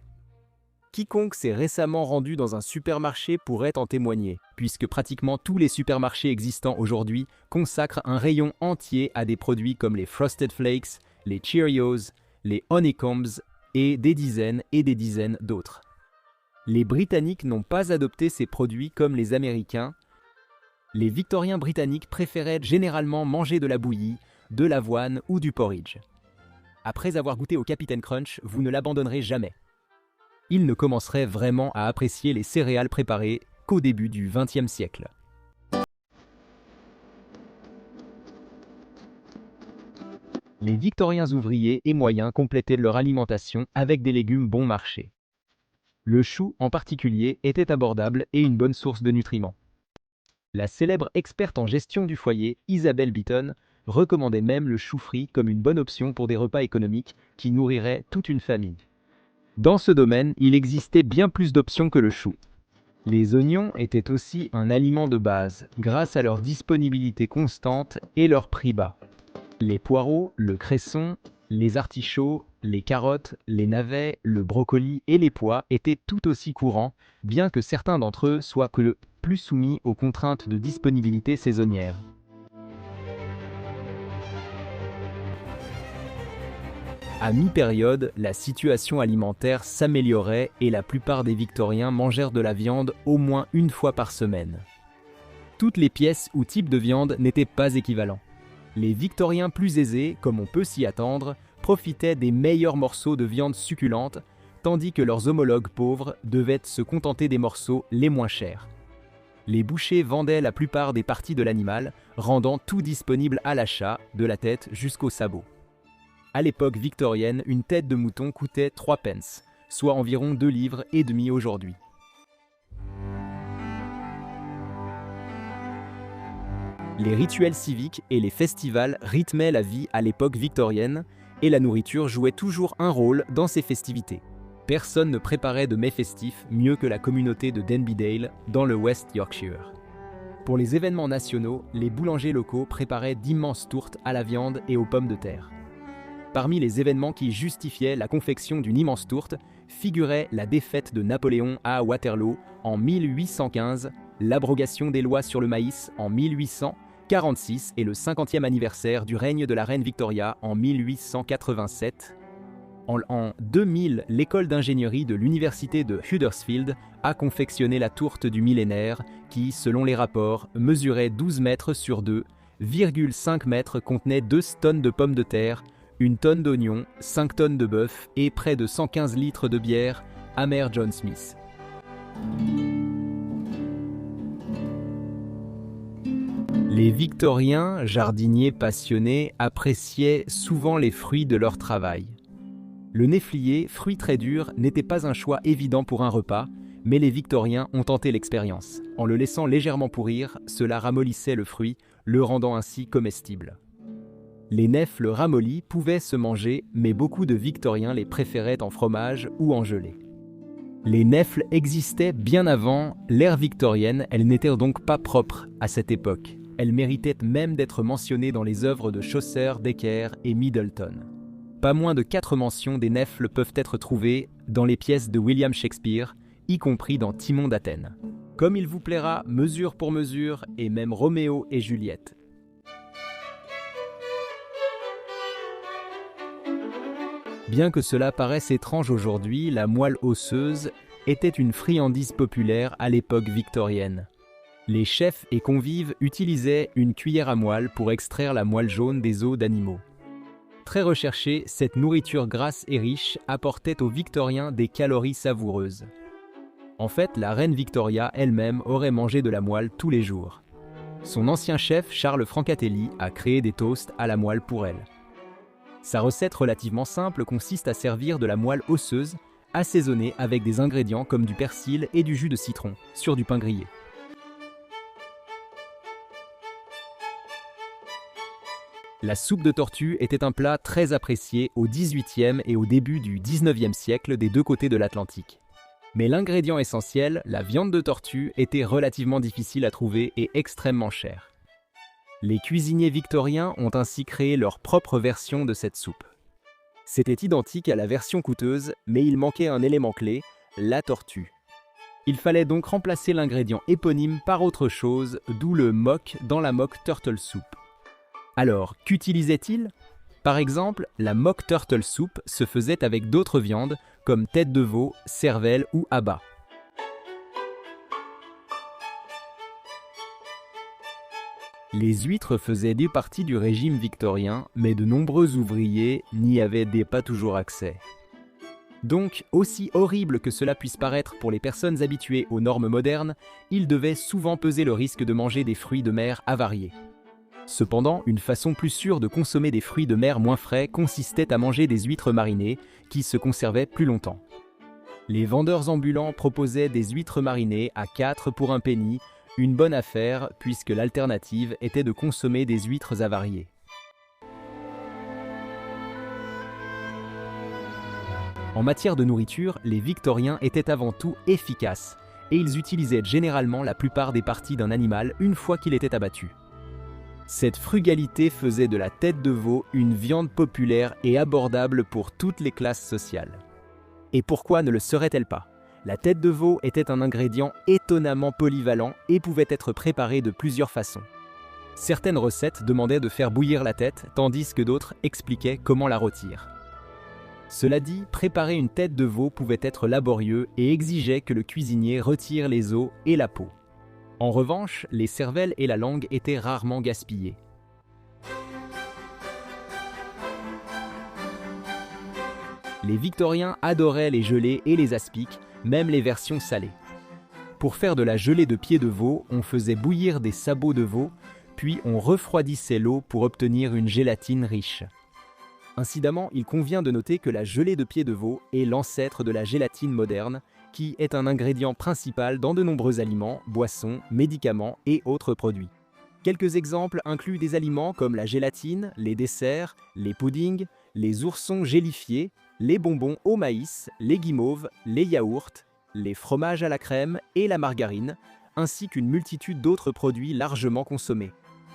Quiconque s'est récemment rendu dans un supermarché pourrait en témoigner, puisque pratiquement tous les supermarchés existants aujourd'hui consacrent un rayon entier à des produits comme les Frosted Flakes, les Cheerios, les Honeycombs et des dizaines d'autres. Les Britanniques n'ont pas adopté ces produits comme les Américains. Les Victoriens britanniques préféraient généralement manger de la bouillie, de l'avoine ou du porridge. Après avoir goûté au Captain Crunch, vous ne l'abandonnerez jamais. Ils ne commenceraient vraiment à apprécier les céréales préparées qu'au début du XXe siècle. Les Victoriens ouvriers et moyens complétaient leur alimentation avec des légumes bon marché. Le chou, en particulier, était abordable et une bonne source de nutriments. La célèbre experte en gestion du foyer, Isabelle Beeton, recommandait même le chou frit comme une bonne option pour des repas économiques qui nourriraient toute une famille. Dans ce domaine, il existait bien plus d'options que le chou. Les oignons étaient aussi un aliment de base, grâce à leur disponibilité constante et leur prix bas. Les poireaux, le cresson, les artichauts, les carottes, les navets, le brocoli et les pois étaient tout aussi courants, bien que certains d'entre eux soient plus soumis aux contraintes de disponibilité saisonnière. À mi-période, la situation alimentaire s'améliorait et la plupart des Victoriens mangèrent de la viande au moins une fois par semaine. Toutes les pièces ou types de viande n'étaient pas équivalents. Les Victoriens plus aisés, comme on peut s'y attendre, profitaient des meilleurs morceaux de viande succulente, tandis que leurs homologues pauvres devaient se contenter des morceaux les moins chers. Les bouchers vendaient la plupart des parties de l'animal, rendant tout disponible à l'achat, de la tête jusqu'au sabot. À l'époque victorienne, une tête de mouton coûtait 3 pence, soit environ 2 livres et demi aujourd'hui. Les rituels civiques et les festivals rythmaient la vie à l'époque victorienne, et la nourriture jouait toujours un rôle dans ces festivités. Personne ne préparait de mets festifs mieux que la communauté de Denbigh dans le West Yorkshire. Pour les événements nationaux, les boulangers locaux préparaient d'immenses tourtes à la viande et aux pommes de terre. Parmi les événements qui justifiaient la confection d'une immense tourte figurait la défaite de Napoléon à Waterloo en 1815, l'abrogation des lois sur le maïs en 1846 et le 50e anniversaire du règne de la reine Victoria en 1887. En 2000, l'école d'ingénierie de l'université de Huddersfield a confectionné la tourte du millénaire qui, selon les rapports, mesurait 12 mètres sur 2,5 mètres, contenait 2 tonnes de pommes de terre, 1 tonne d'oignons, 5 tonnes de bœuf et près de 115 litres de bière, Hammer John Smith. Les Victoriens, jardiniers passionnés, appréciaient souvent les fruits de leur travail. Le néflier, fruit très dur, n'était pas un choix évident pour un repas, mais les Victoriens ont tenté l'expérience. En le laissant légèrement pourrir, cela ramollissait le fruit, le rendant ainsi comestible. Les nèfles ramollies pouvaient se manger, mais beaucoup de Victoriens les préféraient en fromage ou en gelée. Les nèfles existaient bien avant l'ère victorienne, elles n'étaient donc pas propres à cette époque. Elles méritaient même d'être mentionnées dans les œuvres de Chaucer, Dekker et Middleton. Pas moins de 4 mentions des nèfles peuvent être trouvées dans les pièces de William Shakespeare, y compris dans Timon d'Athènes. Comme il vous plaira, Mesure pour mesure et même Roméo et Juliette. Bien que cela paraisse étrange aujourd'hui, la moelle osseuse était une friandise populaire à l'époque victorienne. Les chefs et convives utilisaient une cuillère à moelle pour extraire la moelle jaune des os d'animaux. Très recherchée, cette nourriture grasse et riche apportait aux Victoriens des calories savoureuses. En fait, la reine Victoria elle-même aurait mangé de la moelle tous les jours. Son ancien chef, Charles Francatelli, a créé des toasts à la moelle pour elle. Sa recette relativement simple consiste à servir de la moelle osseuse, assaisonnée avec des ingrédients comme du persil et du jus de citron, sur du pain grillé. La soupe de tortue était un plat très apprécié au XVIIIe et au début du XIXe siècle des deux côtés de l'Atlantique. Mais l'ingrédient essentiel, la viande de tortue, était relativement difficile à trouver et extrêmement chère. Les cuisiniers victoriens ont ainsi créé leur propre version de cette soupe. C'était identique à la version coûteuse, mais il manquait un élément clé, la tortue. Il fallait donc remplacer l'ingrédient éponyme par autre chose, d'où le mock dans la mock turtle soup. Alors, qu'utilisaient-ils ? Par exemple, la mock turtle soup se faisait avec d'autres viandes, comme tête de veau, cervelle ou abats. Les huîtres faisaient des parties du régime victorien, mais de nombreux ouvriers n'y avaient pas toujours accès. Donc, aussi horrible que cela puisse paraître pour les personnes habituées aux normes modernes, ils devaient souvent peser le risque de manger des fruits de mer avariés. Cependant, une façon plus sûre de consommer des fruits de mer moins frais consistait à manger des huîtres marinées, qui se conservaient plus longtemps. Les vendeurs ambulants proposaient des huîtres marinées à 4 pour un penny, une bonne affaire puisque l'alternative était de consommer des huîtres avariées. En matière de nourriture, les Victoriens étaient avant tout efficaces et ils utilisaient généralement la plupart des parties d'un animal une fois qu'il était abattu. Cette frugalité faisait de la tête de veau une viande populaire et abordable pour toutes les classes sociales. Et pourquoi ne le serait-elle pas? La tête de veau était un ingrédient étonnamment polyvalent et pouvait être préparé de plusieurs façons. Certaines recettes demandaient de faire bouillir la tête, tandis que d'autres expliquaient comment la rôtir. Cela dit, préparer une tête de veau pouvait être laborieux et exigeait que le cuisinier retire les os et la peau. En revanche, les cervelles et la langue étaient rarement gaspillées. Les Victoriens adoraient les gelées et les aspics, même les versions salées. Pour faire de la gelée de pied de veau, on faisait bouillir des sabots de veau, puis on refroidissait l'eau pour obtenir une gélatine riche. Incidemment, il convient de noter que la gelée de pied de veau est l'ancêtre de la gélatine moderne, qui est un ingrédient principal dans de nombreux aliments, boissons, médicaments et autres produits. Quelques exemples incluent des aliments comme la gélatine, les desserts, les puddings, les oursons gélifiés, les bonbons au maïs, les guimauves, les yaourts, les fromages à la crème et la margarine, ainsi qu'une multitude d'autres produits largement consommés.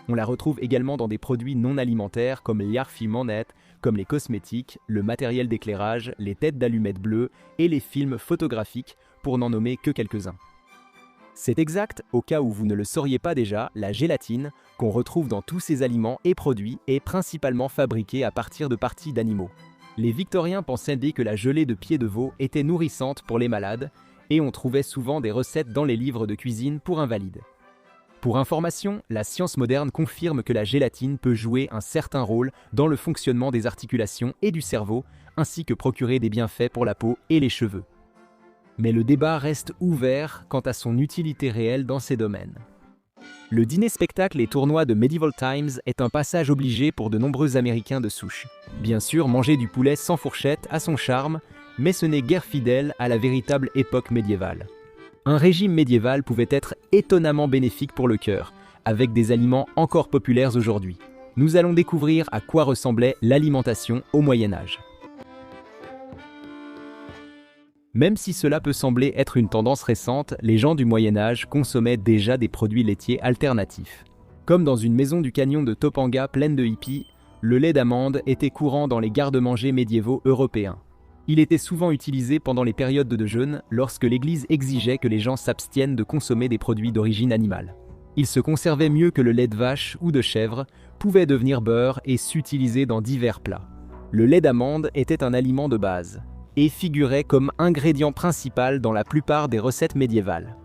On la retrouve également dans des produits non alimentaires comme l'arfimanette, comme les cosmétiques, le matériel d'éclairage, les têtes d'allumettes bleues et les films photographiques, pour n'en nommer que quelques-uns. C'est exact, au cas où vous ne le sauriez pas déjà, la gélatine, qu'on retrouve dans tous ces aliments et produits, est principalement fabriquée à partir de parties d'animaux. Les Victoriens pensaient que la gelée de pied de veau était nourrissante pour les malades, et on trouvait souvent des recettes dans les livres de cuisine pour invalides. Pour information, la science moderne confirme que la gélatine peut jouer un certain rôle dans le fonctionnement des articulations et du cerveau, ainsi que procurer des bienfaits pour la peau et les cheveux. Mais le débat reste ouvert quant à son utilité réelle dans ces domaines. Le dîner-spectacle et tournoi de Medieval Times est un passage obligé pour de nombreux Américains de souche. Bien sûr, manger du poulet sans fourchette a son charme, mais ce n'est guère fidèle à la véritable époque médiévale. Un régime médiéval pouvait être étonnamment bénéfique pour le cœur, avec des aliments encore populaires aujourd'hui. Nous allons découvrir à quoi ressemblait l'alimentation au Moyen-Âge. Même si cela peut sembler être une tendance récente, les gens du Moyen-Âge consommaient déjà des produits laitiers alternatifs. Comme dans une maison du canyon de Topanga pleine de hippies, le lait d'amande était courant dans les garde-manger médiévaux européens. Il était souvent utilisé pendant les périodes de jeûne, lorsque l'Église exigeait que les gens s'abstiennent de consommer des produits d'origine animale. Il se conservait mieux que le lait de vache ou de chèvre, pouvait devenir beurre et s'utiliser dans divers plats. Le lait d'amande était un aliment de base et figurait comme ingrédient principal dans la plupart des recettes médiévales.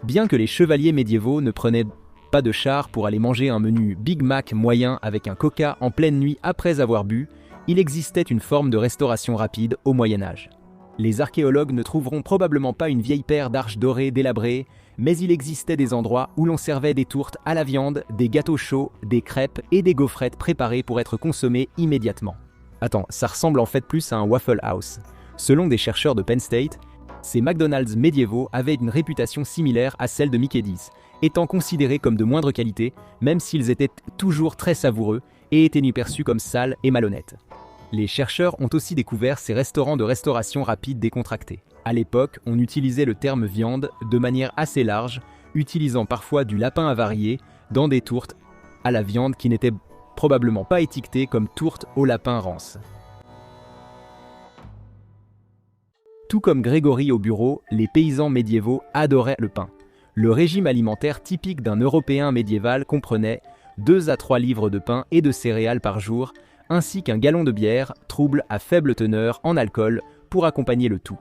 Bien que les chevaliers médiévaux ne prenaient pas de char pour aller manger un menu Big Mac moyen avec un coca en pleine nuit après avoir bu, il existait une forme de restauration rapide au Moyen-Âge. Les archéologues ne trouveront probablement pas une vieille paire d'arches dorées délabrées, mais il existait des endroits où l'on servait des tourtes à la viande, des gâteaux chauds, des crêpes et des gaufrettes préparées pour être consommées immédiatement. Attends, ça ressemble en fait plus à un Waffle House. Selon des chercheurs de Penn State, ces McDonald's médiévaux avaient une réputation similaire à celle de Mickey D's, étant considérés comme de moindre qualité, même s'ils étaient toujours très savoureux et étaient perçus comme sales et malhonnêtes. Les chercheurs ont aussi découvert ces restaurants de restauration rapide décontractés. À l'époque, on utilisait le terme viande de manière assez large, utilisant parfois du lapin avarié dans des tourtes à la viande qui n'étaient probablement pas étiquetées comme tourte au lapin rance. Tout comme Grégory au bureau, les paysans médiévaux adoraient le pain. Le régime alimentaire typique d'un Européen médiéval comprenait 2 à 3 livres de pain et de céréales par jour, ainsi qu'un gallon de bière, trouble à faible teneur en alcool, pour accompagner le tout.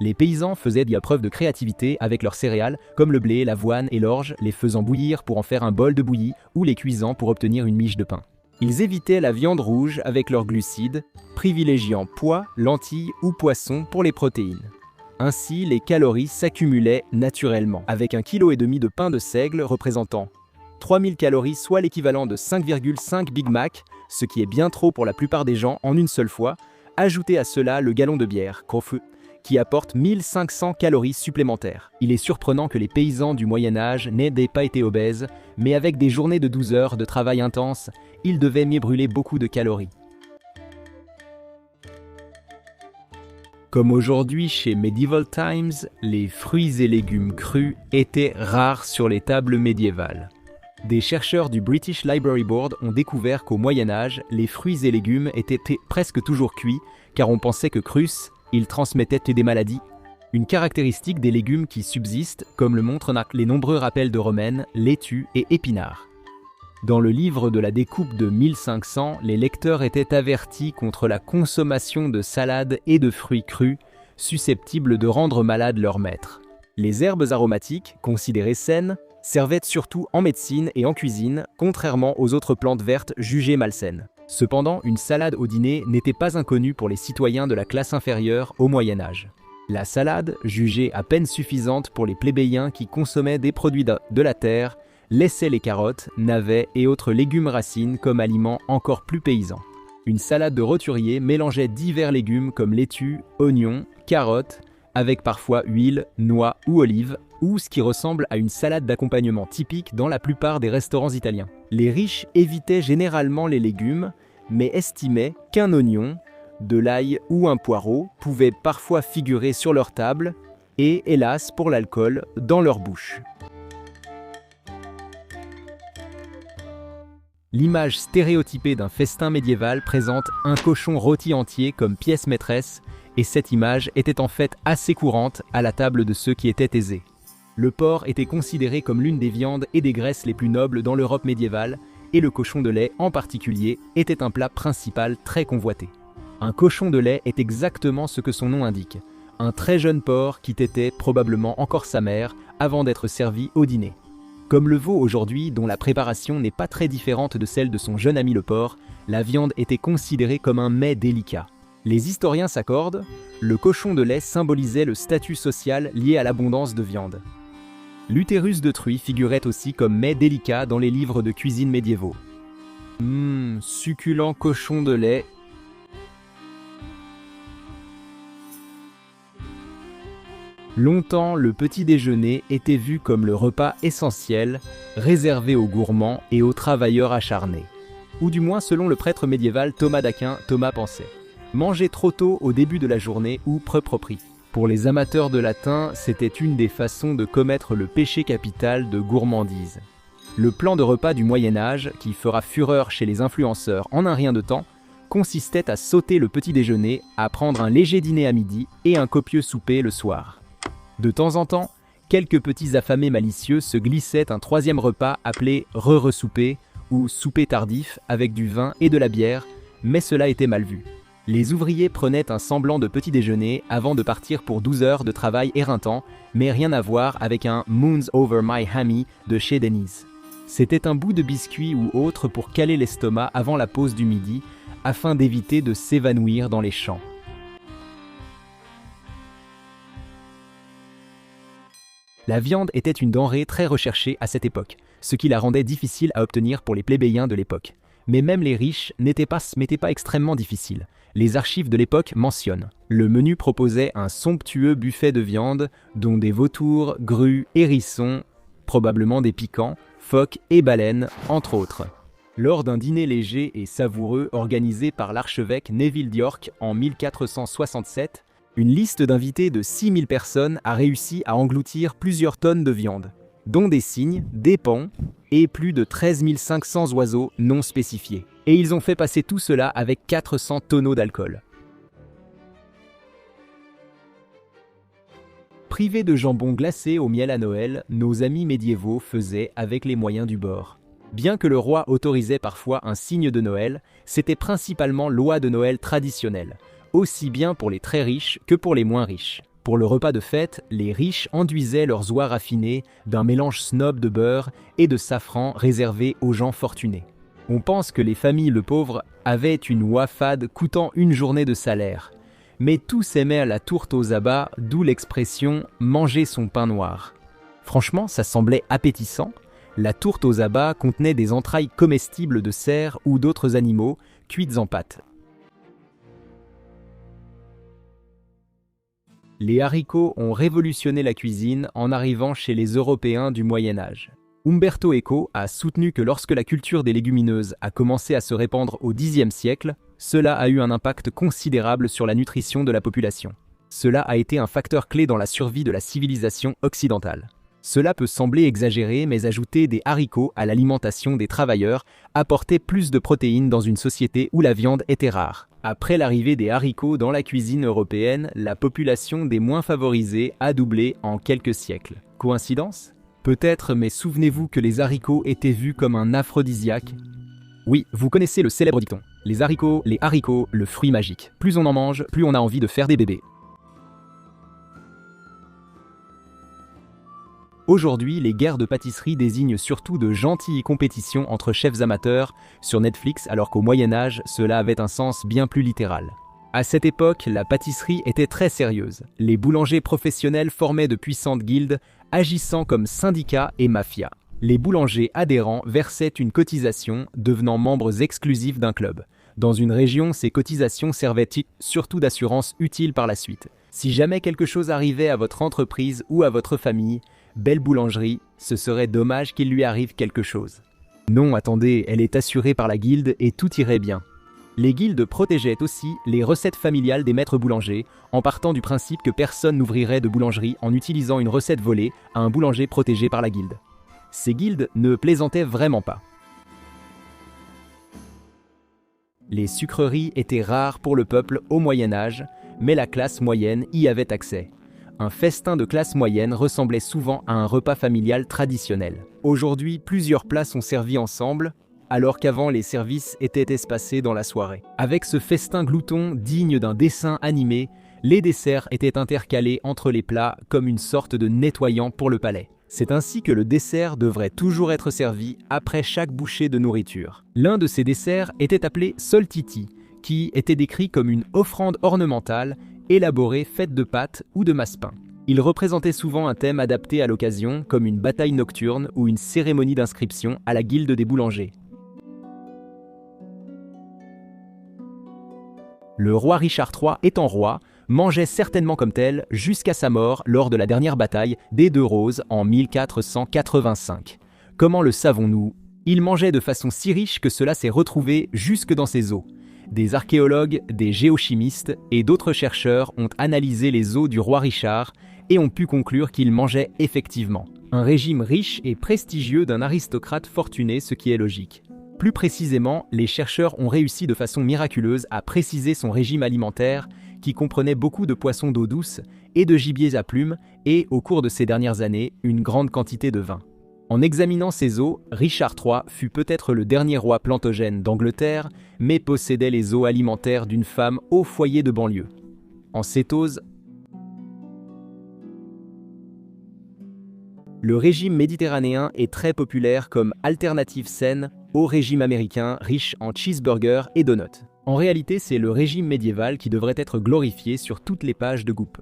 Les paysans faisaient preuve de créativité avec leurs céréales, comme le blé, l'avoine et l'orge, les faisant bouillir pour en faire un bol de bouillie ou les cuisant pour obtenir une miche de pain. Ils évitaient la viande rouge avec leurs glucides, privilégiant pois, lentilles ou poissons pour les protéines. Ainsi, les calories s'accumulaient naturellement, avec 1,5 kg de pain de seigle représentant 3000 calories, soit l'équivalent de 5,5 Big Mac, ce qui est bien trop pour la plupart des gens en une seule fois. Ajoutez à cela le gallon de bière, Kofu, qui apporte 1500 calories supplémentaires. Il est surprenant que les paysans du Moyen-Âge n'aient pas été obèses, mais avec des journées de 12 heures de travail intense, ils devaient brûler beaucoup de calories. Comme aujourd'hui chez Medieval Times, les fruits et légumes crus étaient rares sur les tables médiévales. Des chercheurs du British Library Board ont découvert qu'au Moyen-Âge, les fruits et légumes étaient presque toujours cuits, car on pensait que crus, ils transmettaient des maladies. Une caractéristique des légumes qui subsistent, comme le montrent les nombreux rappels de romaine, laitue et épinards. Dans le livre de la découpe de 1500, les lecteurs étaient avertis contre la consommation de salades et de fruits crus, susceptibles de rendre malade leur maître. Les herbes aromatiques, considérées saines, servaient surtout en médecine et en cuisine, contrairement aux autres plantes vertes jugées malsaines. Cependant, une salade au dîner n'était pas inconnue pour les citoyens de la classe inférieure au Moyen-Âge. La salade, jugée à peine suffisante pour les plébéiens qui consommaient des produits de la terre, laissait les carottes, navets et autres légumes racines comme aliments encore plus paysans. Une salade de roturier mélangeait divers légumes comme laitue, oignons, carottes, avec parfois huile, noix ou olives, ou ce qui ressemble à une salade d'accompagnement typique dans la plupart des restaurants italiens. Les riches évitaient généralement les légumes, mais estimaient qu'un oignon, de l'ail ou un poireau pouvaient parfois figurer sur leur table et, hélas pour l'alcool, dans leur bouche. L'image stéréotypée d'un festin médiéval présente un cochon rôti entier comme pièce maîtresse, et cette image était en fait assez courante à la table de ceux qui étaient aisés. Le porc était considéré comme l'une des viandes et des graisses les plus nobles dans l'Europe médiévale, et le cochon de lait en particulier était un plat principal très convoité. Un cochon de lait est exactement ce que son nom indique, un très jeune porc qui tétait probablement encore sa mère avant d'être servi au dîner. Comme le veau aujourd'hui, dont la préparation n'est pas très différente de celle de son jeune ami le porc, la viande était considérée comme un mets délicat. Les historiens s'accordent, le cochon de lait symbolisait le statut social lié à l'abondance de viande. L'utérus de truie figurait aussi comme mets délicat dans les livres de cuisine médiévaux. Succulent cochon de lait. Longtemps, le petit déjeuner était vu comme le repas essentiel, réservé aux gourmands et aux travailleurs acharnés. Ou du moins selon le prêtre médiéval Thomas d'Aquin, Thomas pensait. Manger trop tôt au début de la journée ou prepropri. Pour les amateurs de latin, c'était une des façons de commettre le péché capital de gourmandise. Le plan de repas du Moyen-Âge, qui fera fureur chez les influenceurs en un rien de temps, consistait à sauter le petit déjeuner, à prendre un léger dîner à midi et un copieux souper le soir. De temps en temps, quelques petits affamés malicieux se glissaient un troisième repas appelé re-re-souper ou souper tardif avec du vin et de la bière, mais cela était mal vu. Les ouvriers prenaient un semblant de petit déjeuner avant de partir pour 12 heures de travail éreintant, mais rien à voir avec un Moons Over My Hammy de chez Denny's. C'était un bout de biscuit ou autre pour caler l'estomac avant la pause du midi, afin d'éviter de s'évanouir dans les champs. La viande était une denrée très recherchée à cette époque, ce qui la rendait difficile à obtenir pour les plébéiens de l'époque. Mais même les riches n'étaient pas extrêmement difficiles. Les archives de l'époque mentionnent. Le menu proposait un somptueux buffet de viande, dont des vautours, grues, hérissons, probablement des piquants, phoques et baleines, entre autres. Lors d'un dîner léger et savoureux organisé par l'archevêque Neville d'York en 1467, une liste d'invités de 6000 personnes a réussi à engloutir plusieurs tonnes de viande, dont des cygnes, des paons et plus de 13 500 oiseaux non spécifiés. Et ils ont fait passer tout cela avec 400 tonneaux d'alcool. Privés de jambon glacé au miel à Noël, nos amis médiévaux faisaient avec les moyens du bord. Bien que le roi autorisait parfois un signe de Noël, c'était principalement l'oie de Noël traditionnelle, aussi bien pour les très riches que pour les moins riches. Pour le repas de fête, les riches enduisaient leurs oies raffinées d'un mélange snob de beurre et de safran réservé aux gens fortunés. On pense que les familles le pauvre avaient une oie fade coûtant une journée de salaire. Mais tous aimaient la tourte aux abats, d'où l'expression « manger son pain noir ». Franchement, ça semblait appétissant. La tourte aux abats contenait des entrailles comestibles de cerfs ou d'autres animaux, cuites en pâte. Les haricots ont révolutionné la cuisine en arrivant chez les Européens du Moyen-Âge. Umberto Eco a soutenu que lorsque la culture des légumineuses a commencé à se répandre au Xe siècle, cela a eu un impact considérable sur la nutrition de la population. Cela a été un facteur clé dans la survie de la civilisation occidentale. Cela peut sembler exagéré, mais ajouter des haricots à l'alimentation des travailleurs apportait plus de protéines dans une société où la viande était rare. Après l'arrivée des haricots dans la cuisine européenne, la population des moins favorisés a doublé en quelques siècles. Coïncidence ? Peut-être, mais souvenez-vous que les haricots étaient vus comme un aphrodisiaque. Oui, vous connaissez le célèbre dicton. Les haricots, le fruit magique. Plus on en mange, plus on a envie de faire des bébés. Aujourd'hui, les guerres de pâtisserie désignent surtout de gentilles compétitions entre chefs amateurs sur Netflix, alors qu'au Moyen-Âge, cela avait un sens bien plus littéral. À cette époque, la pâtisserie était très sérieuse. Les boulangers professionnels formaient de puissantes guildes, agissant comme syndicats et mafias. Les boulangers adhérents versaient une cotisation, devenant membres exclusifs d'un club. Dans une région, ces cotisations servaient surtout d'assurance utile par la suite. Si jamais quelque chose arrivait à votre entreprise ou à votre famille, belle boulangerie, ce serait dommage qu'il lui arrive quelque chose. Non, attendez, elle est assurée par la guilde et tout irait bien. Les guildes protégeaient aussi les recettes familiales des maîtres boulangers, en partant du principe que personne n'ouvrirait de boulangerie en utilisant une recette volée à un boulanger protégé par la guilde. Ces guildes ne plaisantaient vraiment pas. Les sucreries étaient rares pour le peuple au Moyen-Âge, mais la classe moyenne y avait accès. Un festin de classe moyenne ressemblait souvent à un repas familial traditionnel. Aujourd'hui, plusieurs plats sont servis ensemble, alors qu'avant les services étaient espacés dans la soirée. Avec ce festin glouton digne d'un dessin animé, les desserts étaient intercalés entre les plats comme une sorte de nettoyant pour le palais. C'est ainsi que le dessert devrait toujours être servi après chaque bouchée de nourriture. L'un de ces desserts était appelé soltiti, qui était décrit comme une offrande ornementale élaborée faite de pâtes ou de massepain. Il représentait souvent un thème adapté à l'occasion, comme une bataille nocturne ou une cérémonie d'inscription à la guilde des boulangers. Le roi Richard III, étant roi, mangeait certainement comme tel jusqu'à sa mort lors de la dernière bataille des Deux Roses en 1485. Comment le savons-nous ? Il mangeait de façon si riche que cela s'est retrouvé jusque dans ses os. Des archéologues, des géochimistes et d'autres chercheurs ont analysé les os du roi Richard et ont pu conclure qu'il mangeait effectivement. Un régime riche et prestigieux d'un aristocrate fortuné, ce qui est logique. Plus précisément, les chercheurs ont réussi de façon miraculeuse à préciser son régime alimentaire qui comprenait beaucoup de poissons d'eau douce et de gibiers à plumes et, au cours de ces dernières années, une grande quantité de vin. En examinant ses os, Richard III fut peut-être le dernier roi plantogène d'Angleterre, mais possédait les os alimentaires d'une femme au foyer de banlieue. En cétose, le régime méditerranéen est très populaire comme alternative saine au régime américain riche en cheeseburgers et donuts. En réalité, c'est le régime médiéval qui devrait être glorifié sur toutes les pages de Goop.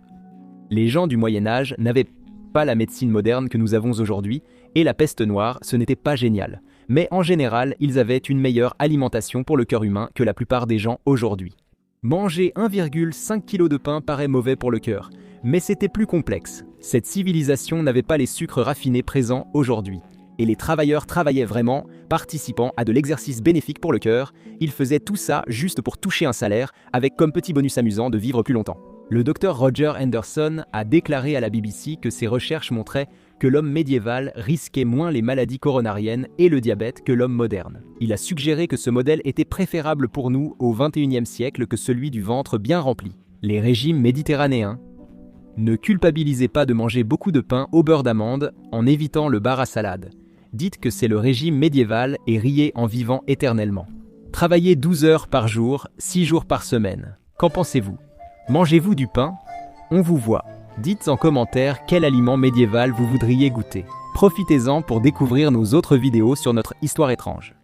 Les gens du Moyen-Âge n'avaient pas la médecine moderne que nous avons aujourd'hui, et la peste noire, ce n'était pas génial. Mais en général, ils avaient une meilleure alimentation pour le cœur humain que la plupart des gens aujourd'hui. Manger 1,5 kg de pain paraît mauvais pour le cœur, mais c'était plus complexe. Cette civilisation n'avait pas les sucres raffinés présents aujourd'hui. Et les travailleurs travaillaient vraiment, participant à de l'exercice bénéfique pour le cœur. Ils faisaient tout ça juste pour toucher un salaire, avec comme petit bonus amusant de vivre plus longtemps. Le docteur Roger Henderson a déclaré à la BBC que ses recherches montraient que l'homme médiéval risquait moins les maladies coronariennes et le diabète que l'homme moderne. Il a suggéré que ce modèle était préférable pour nous au XXIe siècle que celui du ventre bien rempli. Les régimes méditerranéens. Ne culpabilisez pas de manger beaucoup de pain au beurre d'amande en évitant le bar à salade. Dites que c'est le régime médiéval et riez en vivant éternellement. Travaillez 12 heures par jour, 6 jours par semaine. Qu'en pensez-vous ? Mangez-vous du pain ? On vous voit. Dites en commentaire quel aliment médiéval vous voudriez goûter. Profitez-en pour découvrir nos autres vidéos sur notre histoire étrange.